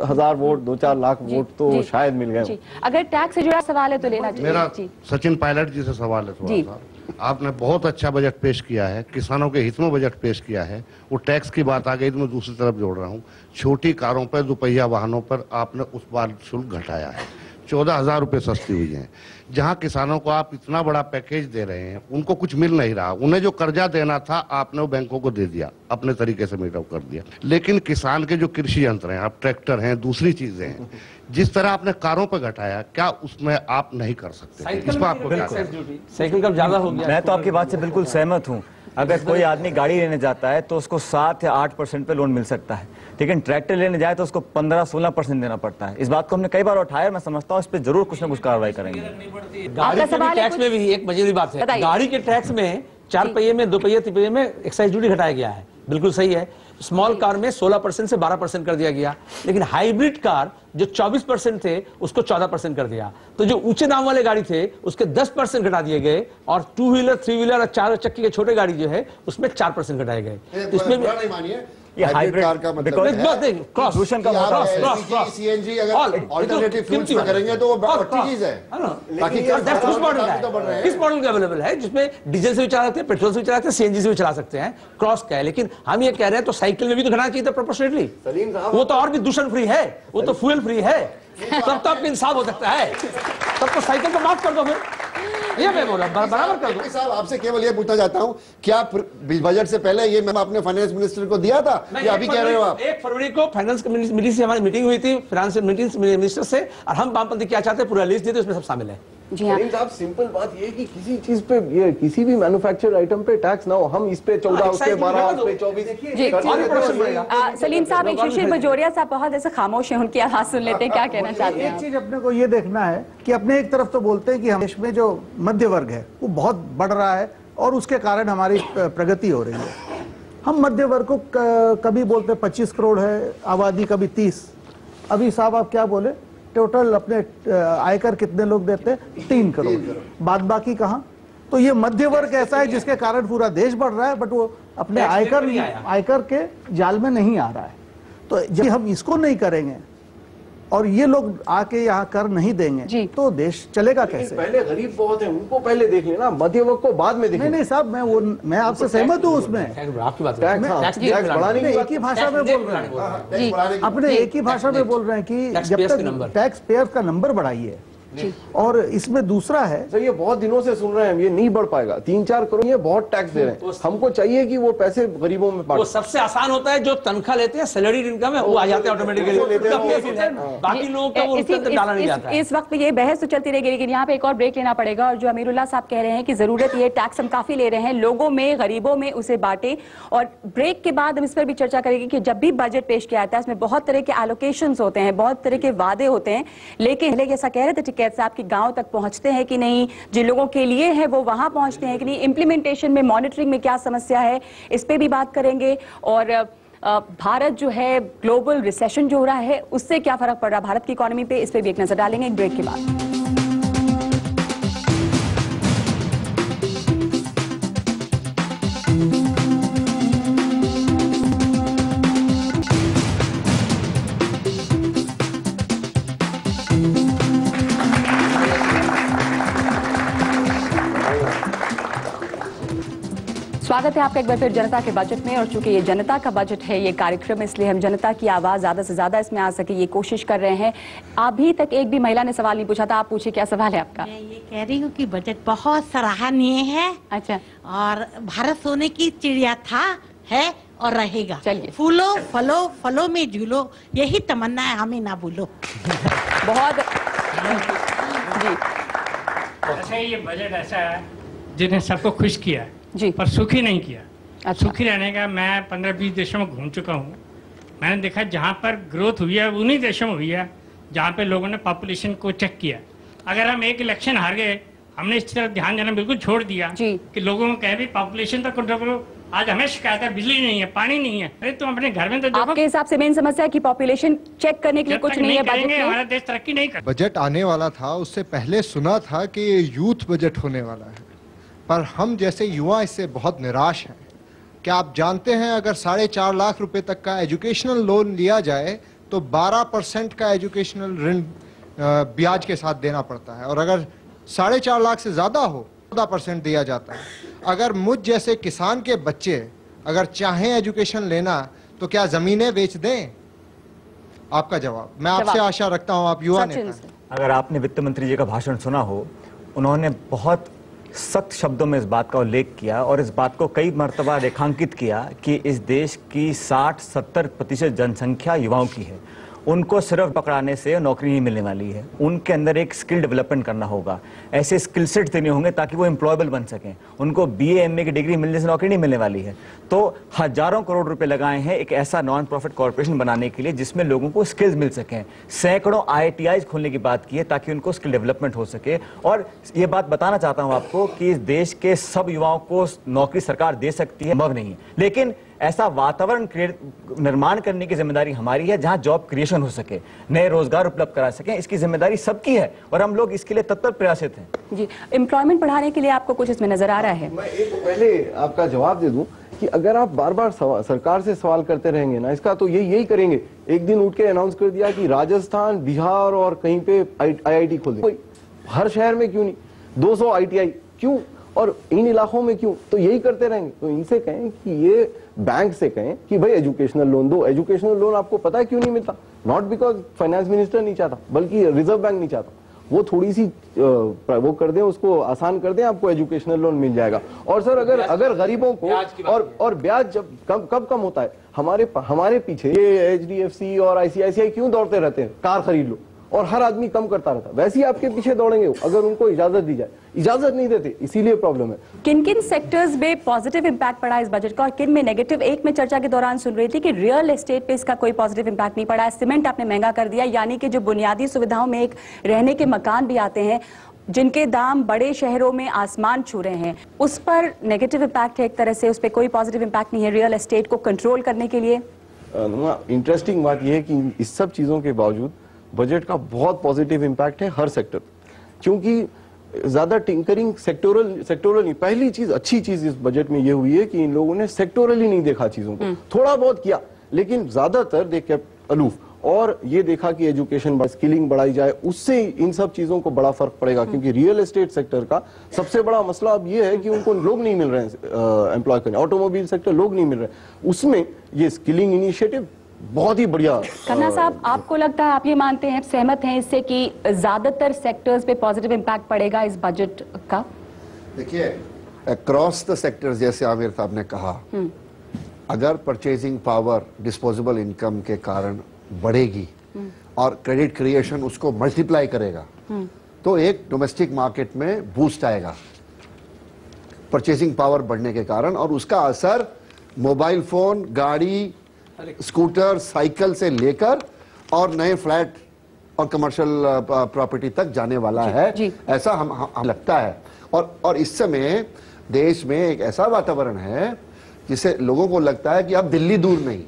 हजार वोट, 2-4 लाख वोट तो शायद मिल गए। अगर टैक्स से जुड़ा सवाल है तो लेना चाहिए। मेरा सचिन पायलट जी से सवाल है थोड़ा सा। आपने बहुत अच्छा बजट पेश किया है, किसानों के हित में बजट पेश किया है। वो टैक्स की बात आ गई तो मैं दूसरी तरफ जोड़ रहा हूँ, छोटी कारों पर, दोपहिया वाहनों पर आपने उस बार शुल्क घटाया है, 14,000 रुपये सस्ती हुई है। जहां किसानों को आप इतना बड़ा पैकेज दे रहे हैं, उनको कुछ मिल नहीं रहा, उन्हें जो कर्जा देना था आपने वो बैंकों को दे दिया, अपने तरीके से मीट कर दिया। लेकिन किसान के जो कृषि यंत्र हैं, आप ट्रैक्टर हैं, दूसरी चीजें हैं, जिस तरह आपने कारों पर घटाया, क्या उसमें आप नहीं कर सकते? इस पर आपको क्या? साइकिल का ज्यादा हो गया। मैं तो आपकी बात से बिल्कुल सहमत हूँ। अगर कोई आदमी गाड़ी लेने जाता है तो उसको 7 या 8% पे लोन मिल सकता है, लेकिन ट्रैक्टर लेने जाए तो उसको 15-16% देना पड़ता है। इस बात को हमने कई बार उठाया, मैं समझता हूँ इस पे जरूर कुछ ना कुछ कार्रवाई करेंगे। गाड़ी के टैक्स में भी एक मजेदार बात है, गाड़ी के टैक्स में 4 पहिए में, 2 पहिए 3 पहिए में एक्साइज ड्यूटी घटाया गया है, बिल्कुल सही है। स्मॉल कार में 16% से 12% कर दिया गया, लेकिन हाइब्रिड कार जो 24% थे उसको 14% कर दिया। तो जो ऊंचे दाम वाले गाड़ी थे उसके 10% घटा दिए गए, और 2 व्हीलर 3 व्हीलर और 4 चक्की के छोटे गाड़ी जो है उसमें 4% घटाए गए। इसमें हाइब्रिड कार का मतलब दूषण का मोटा सीएनजी अगर ऑल्टरनेटिव फ्यूल्स में करेंगे तो वो अच्छी चीज है। ताकि किस मॉडल का अवेलेबल है जिसमें डीजल से भी चला सकते हैं, पेट्रोल से भी चला सकते हैं, सीएनजी से भी चला सकते हैं, क्रॉस का है। लेकिन हम ये कह रहे हैं तो साइकिल में भी तो घटाना चाहिए था प्रोपोर्शनेटली। वो तो और भी दूषण फ्री है, वो तो फ्यूल फ्री है, तब तो आपका इंसाफ हो सकता है। तब तो साइकिल को माफ कर दो, फिर ये मैं बोला बराबर कर दो। साहब आपसे केवल ये पूछना चाहता हूँ, क्या बजट से पहले ये मैं आपने फाइनेंस मिनिस्टर को दिया था या अभी कह रहे हो आप? 1 फरवरी को फाइनेंस मिनिस्टर से हमारी मीटिंग हुई थी, फाइनेंस मिनिस्टर से, और हम वामपंथी क्या चाहते हैं पूरा लिस्ट देते, उसमें सब शामिल है। जी हाँ साहब, सिंपल बात ये कि किसी चीज पे, ये किसी भी मैन्युफैक्चर्ड आइटम पे टैक्स ना हो, हम इस पे 14, उस पे 12, उस पे 24। सलीम साहब, एक सुशील बजोरिया साहब बहुत ऐसे खामोश हैं, उनकी आवाज सुन लेते हैं, क्या कहना चाहते हैं? एक चीज अपने को ये देखना है कि अपने एक तरफ तो बोलते हैं कि हम देश में जो मध्य वर्ग है वो बहुत बढ़ रहा है और उसके कारण हमारी प्रगति हो रही है। हम मध्य वर्ग को कभी बोलते 25 करोड़ है आबादी, कभी 30। अभी साहब आप क्या बोले, टोटल अपने आयकर कितने लोग देते हैं? 3 करोड़। बाद बाकी कहाँ? तो ये मध्य वर्ग ऐसा है जिसके कारण पूरा देश बढ़ रहा है, बट वो अपने आयकर के जाल में नहीं आ रहा है। तो जब हम इसको नहीं करेंगे और ये लोग आके यहाँ कर नहीं देंगे तो देश चलेगा कैसे? पहले गरीब बहुत है, उनको पहले देख लेना, मध्य वर्ग को बाद में देखना। नहीं साहब, मैं आपसे सहमत हूँ उसमें। आपकी बात टैक्स बढ़ाने की एक ही भाषा में बोल रहे हैं, अपने एक ही भाषा में बोल रहे हैं कि जब तक टैक्स पेयर का नंबर बढ़ाइए। और इसमें दूसरा है सर, ये बहुत दिनों से सुन रहे हैं, ये नहीं बढ़ पाएगा। 3-4 करोड़ ये बहुत टैक्स दे रहे हैं, हमको चाहिए कि वो पैसे गरीबों में वो सबसे आसान होता है, जो तनख्वाह लेते हैं, सैलरी इनकम है, वो आ जाते हैं ऑटोमेटिकली। बाकी लोगों का वो उसके अंदर डाला नहीं जाता है। इस वक्त ये बहस तो चलती रहेगी, लेकिन यहाँ पे एक और ब्रेक लेना पड़ेगा। और जो अमीरुल्लाह साहब कह रहे हैं कि जरूरत ये टैक्स हम काफी ले रहे हैं, लोगों में, गरीबों में उसे बांटे। और ब्रेक के बाद हम इस पर भी चर्चा करेंगे कि जब भी बजट पेश किया जाता है उसमें बहुत तरह के एलोकेशंस होते हैं, बहुत तरह के वादे होते हैं, लेकिन ऐसा कह रहे थे टिकैत साहब कि गांव तक पहुंचते हैं कि नहीं, जिन लोगों के लिए है वो वहां पहुंचते हैं कि नहीं, इंप्लीमेंटेशन में, मॉनिटरिंग में क्या समस्या है, इस पे भी बात करेंगे। और भारत जो है, ग्लोबल रिसेशन जो हो रहा है उससे क्या फर्क पड़ रहा है भारत की इकोनॉमी पे, इस पे भी एक नजर डालेंगे एक ब्रेक के बाद। स्वागत है आपका एक बार फिर जनता के बजट में। और चूंकि ये जनता का बजट है ये कार्यक्रम, इसलिए हम जनता की आवाज ज्यादा से ज्यादा इसमें आ सके ये कोशिश कर रहे हैं। अभी तक एक भी महिला ने सवाल नहीं पूछा था, आप पूछिए क्या सवाल है आपका? मैं ये कह रही हूँ कि बजट बहुत सराहनीय है। अच्छा। और भारत सोने की चिड़िया था, है और रहेगा। चलिए, फूलो फलो फलों में झूलो, यही तमन्ना है, हमें ना भूलो। बहुत जी। अच्छा, ये बजट ऐसा है जिसने सबको खुश किया जी, पर सुखी नहीं किया। अच्छा। सुखी रहने का मैं 15-20 देशों में घूम चुका हूँ। मैंने देखा जहाँ पर ग्रोथ हुई है उन्हीं देशों में हुई है जहाँ पे लोगों ने पॉपुलेशन को चेक किया। अगर हम एक इलेक्शन हार गए, हमने इस तरफ ध्यान देना बिल्कुल छोड़ दिया कि लोगों को कहे भी पॉपुलेशन तक कंट्रोल करो। आज हमें शिकायत है, बिजली नहीं है, पानी नहीं है। अरे तुम अपने घर में तो आपके हिसाब से मेन समस्या है कि पॉपुलेशन चेक करने के लिए कुछ नहीं है बजट में? हमारा देश तरक्की नहीं कर। बजट आने वाला था, उससे पहले सुना था कि ये यूथ बजट होने वाला है, पर हम जैसे युवा इससे बहुत निराश हैं। क्या आप जानते हैं अगर 4.5 लाख रुपए तक का एजुकेशनल लोन लिया जाए तो 12% का एजुकेशनल ऋण ब्याज के साथ देना पड़ता है, और अगर 4.5 लाख से ज़्यादा हो 14% दिया जाता है। अगर मुझ जैसे किसान के बच्चे अगर चाहें एजुकेशन लेना तो क्या ज़मीनें बेच दें? आपका जवाब मैं आपसे आशा रखता हूं, आप युवा नेता हैं। अगर आपने वित्त मंत्री जी का भाषण सुना हो, उन्होंने बहुत सख्त शब्दों में इस बात का उल्लेख किया और इस बात को कई मर्तबा रेखांकित किया कि इस देश की 60-70% जनसंख्या युवाओं की है। उनको सिर्फ पकड़ाने से नौकरी नहीं मिलने वाली है, उनके अंदर एक स्किल डेवलपमेंट करना होगा, ऐसे स्किल सेट देने होंगे ताकि वो एम्प्लॉयबल बन सकें। उनको BA MA की डिग्री मिलने से नौकरी नहीं मिलने वाली है। तो हजारों करोड़ रुपए लगाए हैं एक ऐसा नॉन प्रॉफिट कॉर्पोरेशन बनाने के लिए जिसमें लोगों को स्किल्स मिल सकें। सैकड़ों IITIs खोलने की बात की है ताकि उनको स्किल डेवलपमेंट हो सके। और ये बात बताना चाहता हूँ आपको कि इस देश के सब युवाओं को नौकरी सरकार दे सकती है, संभव नहीं है, लेकिन ऐसा वातावरण निर्माण करने की जिम्मेदारी हमारी है जहां जॉब क्रिएशन हो सके, नए रोजगार उपलब्ध करा सकें। इसकी जिम्मेदारी सबकी है और हम लोग इसके लिए तत्पर प्रयासित हैं। जी, एम्प्लॉयमेंट बढ़ाने के लिए आपको कुछ इसमें नजर आ रहा है? मैं एक पहले आपका जवाब दे दूं कि अगर आप बार बार सरकार से सवाल करते रहेंगे ना इसका, तो यही करेंगे, एक दिन उठ के अनाउंस कर दिया कि राजस्थान, बिहार और कहीं पे IIT खोल देंगे। हर शहर में क्यों नहीं, 200 ITI क्यों, और इन इलाकों में क्यों? तो यही करते रहेंगे। तो इनसे कहें कि ये बैंक से कहें कि भाई एजुकेशनल लोन दो। एजुकेशनल लोन आपको पता है क्यों नहीं मिलता? नॉट बिकॉज फाइनेंस मिनिस्टर नहीं चाहता, बल्कि रिजर्व बैंक नहीं चाहता। वो थोड़ी सी वो कर दें, उसको आसान कर दें, आपको एजुकेशनल लोन मिल जाएगा। और सर अगर गरीबों को और ब्याज जब कब कम होता है, हमारे पीछे ये HDFC और ICICI क्यों दौड़ते रहते हैं, कार खरीद लो, और हर आदमी कम करता रहता है। वैसे ही आपके पीछे दौड़ेंगे अगर उनको इजाजत दी जाए। इजाजत नहीं देते, इसीलिए प्रॉब्लम है। किन किन सेक्टर्स में पॉजिटिव इंपैक्ट पड़ा इस बजट का और किन में नेगेटिव? एक में चर्चा के दौरान सुन रही थी कि रियल एस्टेट पे इसका कोई पॉजिटिव इंपैक्ट नहीं पड़ा है। सीमेंट आपने महंगा कर दिया, यानी कि जो बुनियादी सुविधाओं में एक रहने के मकान भी आते हैं जिनके दाम बड़े शहरों में आसमान छू रहे हैं, उस पर नेगेटिव इंपैक्ट है एक तरह से, उस पर कोई पॉजिटिव इंपैक्ट नहीं है रियल एस्टेट को कंट्रोल करने के लिए। इंटरेस्टिंग बात यह है कि इस सब चीजों के बावजूद बजट का बहुत पॉजिटिव इंपैक्ट है हर सेक्टर, क्योंकि ज्यादा टिंकरिंग सेक्टोरल नहीं। पहली चीज, अच्छी चीज इस बजट में ये हुई है कि इन लोगों ने सेक्टोरली नहीं देखा चीजों को, थोड़ा बहुत किया लेकिन ज्यादातर दे केप्ट अलूफ, और ये देखा कि एजुकेशन स्किलिंग बढ़ाई जाए, उससे इन सब चीजों को बड़ा फर्क पड़ेगा। क्योंकि रियल एस्टेट सेक्टर का सबसे बड़ा मसला अब ये है कि उनको लोग नहीं मिल रहे हैं एम्प्लॉय करने, ऑटोमोबाइल सेक्टर लोग नहीं मिल रहे हैं, उसमें ये स्किलिंग इनिशिएटिव बहुत ही बढ़िया। खन्ना साहब, आपको लगता है, आप ये मानते हैं, सहमत हैं इससे कि ज्यादातर सेक्टर्स पे पॉजिटिव इंपैक्ट पड़ेगा इस बजट का? देखिए, अक्रॉस द सेक्टर्स, जैसे आमिर साहब ने कहा, अगर परचेजिंग पावर डिस्पोजेबल इनकम के कारण बढ़ेगी और क्रेडिट क्रिएशन उसको मल्टीप्लाई करेगा, तो एक डोमेस्टिक मार्केट में बूस्ट आएगा परचेजिंग पावर बढ़ने के कारण, और उसका असर मोबाइल फोन, गाड़ी, स्कूटर, साइकिल से लेकर और नए फ्लैट और कमर्शियल प्रॉपर्टी तक जाने वाला है, ऐसा हम लगता है। और इस समय देश में एक ऐसा वातावरण है जिसे लोगों को लगता है कि अब दिल्ली दूर नहीं,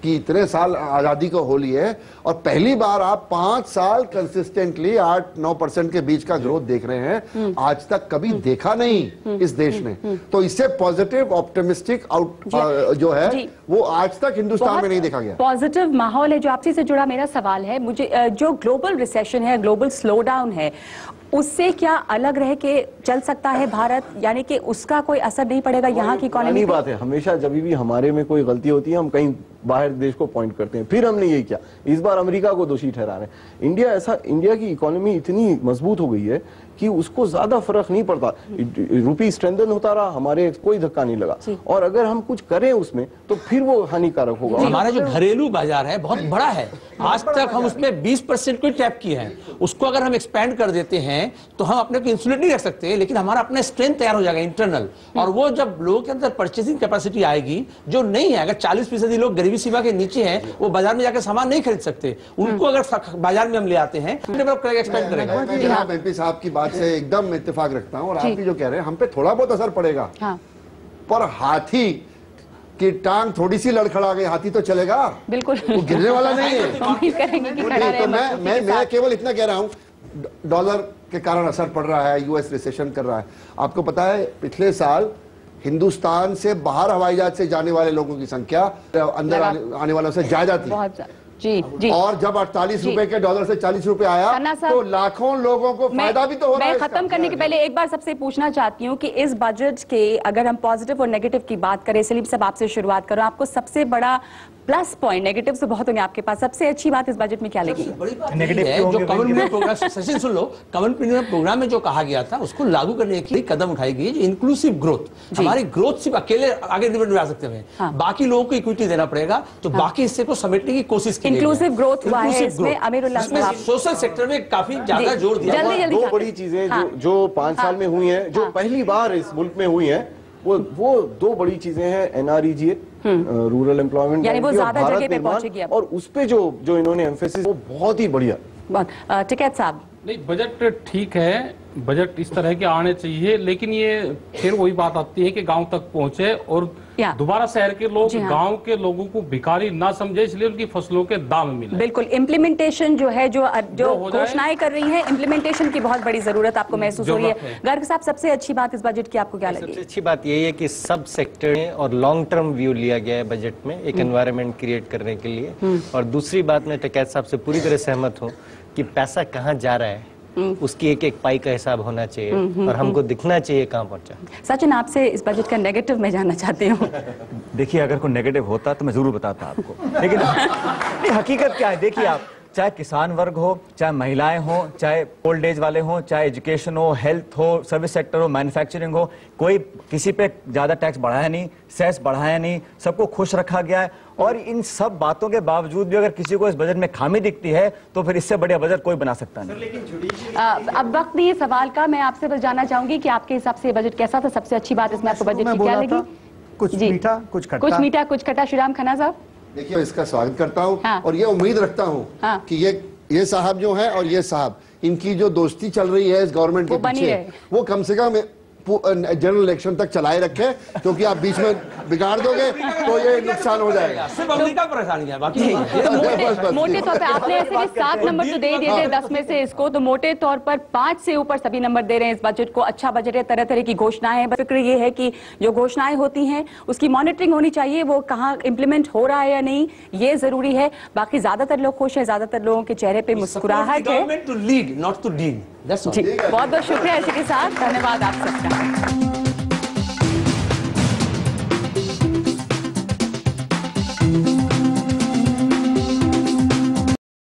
कि इतने साल आजादी को हो लिए और पहली बार आप 5 साल कंसिस्टेंटली 8-9% के बीच का ग्रोथ देख रहे हैं, आज तक कभी देखा नहीं इस देश में। तो इससे पॉजिटिव ऑप्टिमिस्टिक जो है वो आज तक हिंदुस्तान में नहीं देखा गया। पॉजिटिव माहौल है। जो आपसे से जुड़ा मेरा सवाल है, मुझे जो ग्लोबल रिसेशन है, ग्लोबल स्लो डाउन है, उससे क्या अलग रह के चल सकता है भारत, यानी कि उसका कोई असर नहीं पड़ेगा यहाँ की इकोनॉमी पे? बात है, हमेशा जब भी हमारे में कोई गलती होती है हम कहीं बाहर देश को पॉइंट करते हैं, फिर हमने यही किया, इस बार अमेरिका को दोषी ठहरा रहे हैं। इंडिया की इकोनॉमी इतनी मजबूत हो गई है कि उसको ज्यादा फर्क नहीं पड़ता, रुपी स्ट्रेंथन होता रहा, हमारे कोई धक्का नहीं लगा, और अगर हम कुछ करें उसमें तो फिर वो हानिकारक होगा। हमारा जो घरेलू बाजार है बहुत बड़ा है, आज तक हम उसमें 20% को टैप किए हैं, उसको अगर हम एक्सपैंड कर देते हैं तो हम अपने को इंसुलेट नहीं रख सकते, लेकिन हमारा अपना स्ट्रेंथ तैयार हो जाएगा इंटरनल, और वो जब लोगों के अंदर परचेसिंग कैपेसिटी आएगी जो नहीं है, अगर 40% लोग गरीबी सीमा के नीचे हैं, वो बाजार में जाकर सामान नहीं खरीद सकते, उनको अगर बाजार में हम ले आते हैं एक्सपेंड करेगा। एमपी साहब की बात से एकदम इत्तेफाक रखता हूं, और आप भी जो कह रहे हैं हम पे थोड़ा बहुत असर पड़ेगा, पर हाथी की टांग थोड़ी सी लड़खड़ा गई, हाथी तो चलेगा, बिल्कुल वो गिरने वाला नहीं है। तो मैं केवल इतना कह रहा हूं, डॉलर के कारण असर पड़ रहा है, यूएस रिसेशन कर रहा है। आपको पता है पिछले साल हिंदुस्तान से बाहर हवाई जहाज से जाने वाले लोगों की संख्या अंदर आने वालों से ज्यादा थी, जी। और जब 48 रुपए के डॉलर से 40 रुपए आया तो लाखों लोगों को फायदा भी तो हो रहा है। मैं खत्म करने के पहले एक बार सबसे पूछना चाहती हूँ कि इस बजट के अगर हम पॉजिटिव और नेगेटिव की बात करें, सलीम साहब आपसे शुरुआत करो, आपको सबसे बड़ा प्लस पॉइंट, नेगेटिव से बहुत होंगे आपके पास, सबसे अच्छी बात इस बजट में क्या लगी? जो कॉमन मिनिमम प्रोग्राम, सेशन सुन लो, कॉमन मिनिमम प्रोग्राम में जो कहा गया था उसको लागू करने की कदम उठाई गई, जो इंक्लूसिव ग्रोथ। हमारी ग्रोथ सिर्फ अकेले आगे नहीं बढ़ा सकते हैं, बाकी लोगों को इक्विटी देना पड़ेगा, तो बाकी हिस्से को समेटने की कोशिश की। इंक्लूसिव ग्रोथ हुआ है इसमें, अमीरुल्लाह सोशल सेक्टर में काफी ज्यादा जोर दिया। दो बड़ी चीजें जो 5 साल में हुई हैं, जो पहली बार इस मुल्क में हुई हैं, वो 2 बड़ी चीजें हैं, NREGA, रूरल एम्प्लॉयमेंट, यानी वो ज्यादा जगह पे पहुंचेगी अब, और उस पे जो इन्होंने एम्फेसिस, वो बहुत ही बढ़िया। टिकैत साहब, नहीं, बजट ठीक है, बजट इस तरह के आने चाहिए, लेकिन ये फिर वही बात आती है कि गांव तक पहुंचे और दोबारा शहर के लोग गांव के लोगों को भिखारी ना समझे, इसलिए उनकी फसलों के दाम मिले। बिल्कुल, इम्प्लीमेंटेशन जो है, जो घोषणाएं कर रही है, इम्प्लीमेंटेशन की बहुत बड़ी जरूरत आपको महसूस हो रही है। गर्ग साहब, सबसे अच्छी बात इस बजट की आपको क्या लगी? सबसे अच्छी बात यही है कि सब सेक्टर में और लॉन्ग टर्म व्यू लिया गया है बजट में, एक एनवायरनमेंट क्रिएट करने के लिए। और दूसरी बात, मैं टिकैत साहब से पूरी तरह सहमत हूँ कि पैसा कहाँ जा रहा है उसकी एक एक पाई का हिसाब होना चाहिए और हमको दिखना चाहिए कहाँ पहुंचा। सचिन, आपसे इस बजट का नेगेटिव मैं जानना चाहती हूँ। देखिए, अगर कोई नेगेटिव होता तो मैं जरूर बताता आपको, लेकिन हकीकत क्या है, देखिए आप, चाहे किसान वर्ग हो, चाहे महिलाएं हो, चाहे ओल्ड एज वाले हो, चाहे एजुकेशन हो, हेल्थ हो, सर्विस सेक्टर हो, मैन्युफैक्चरिंग हो, कोई किसी पे ज्यादा टैक्स बढ़ाया नहीं, सेस बढ़ाया नहीं, सबको खुश रखा गया है। और इन सब बातों के बावजूद भी अगर किसी को इस बजट में खामी दिखती है तो फिर इससे बढ़िया बजट कोई बना सकता नहीं। अब वक्त नहीं है सवाल का, मैं आपसे बस जानना चाहूंगी कि आपके हिसाब से बजट कैसा था? सबसे अच्छी बात इसमें आपको बजट की क्या लगी? कुछ मीठा, कुछ खट्टा। कुछ मीठा, कुछ खट्टा। श्रीराम खन्ना साहब। देखिए, इसका स्वागत करता हूँ और ये उम्मीद रखता हूँ कि ये साहब जो है और ये साहब, इनकी जो दोस्ती चल रही है इस गवर्नमेंट के पीछे, वो कम से कम जनरल इलेक्शन तक चलाए रखे, क्योंकि आप बीच में बिगाड़ दोगे तो ये नुकसान हो जाएगा। सिर्फ अमेरिका परेशानी है, बाकी मोटे तौर पे आपने ऐसे भी 7 नंबर तो दे दिए थे 10 में से इसको, तो मोटे तौर पर 5 से ऊपर सभी नंबर दे रहे हैं इस बजट को। अच्छा बजट है, तरह तरह की घोषणाएं हैं। फिक्र ये है कि जो घोषणाएं होती हैं उसकी मॉनिटरिंग होनी चाहिए, वो कहाँ इम्प्लीमेंट हो रहा है या नहीं, ये जरूरी है। बाकी ज्यादातर लोग खुश हैं, ज्यादातर लोगों के चेहरे पे मुस्कुराहट है। बहुत बहुत शुक्रिया। इसी के साथ धन्यवाद आप सबका।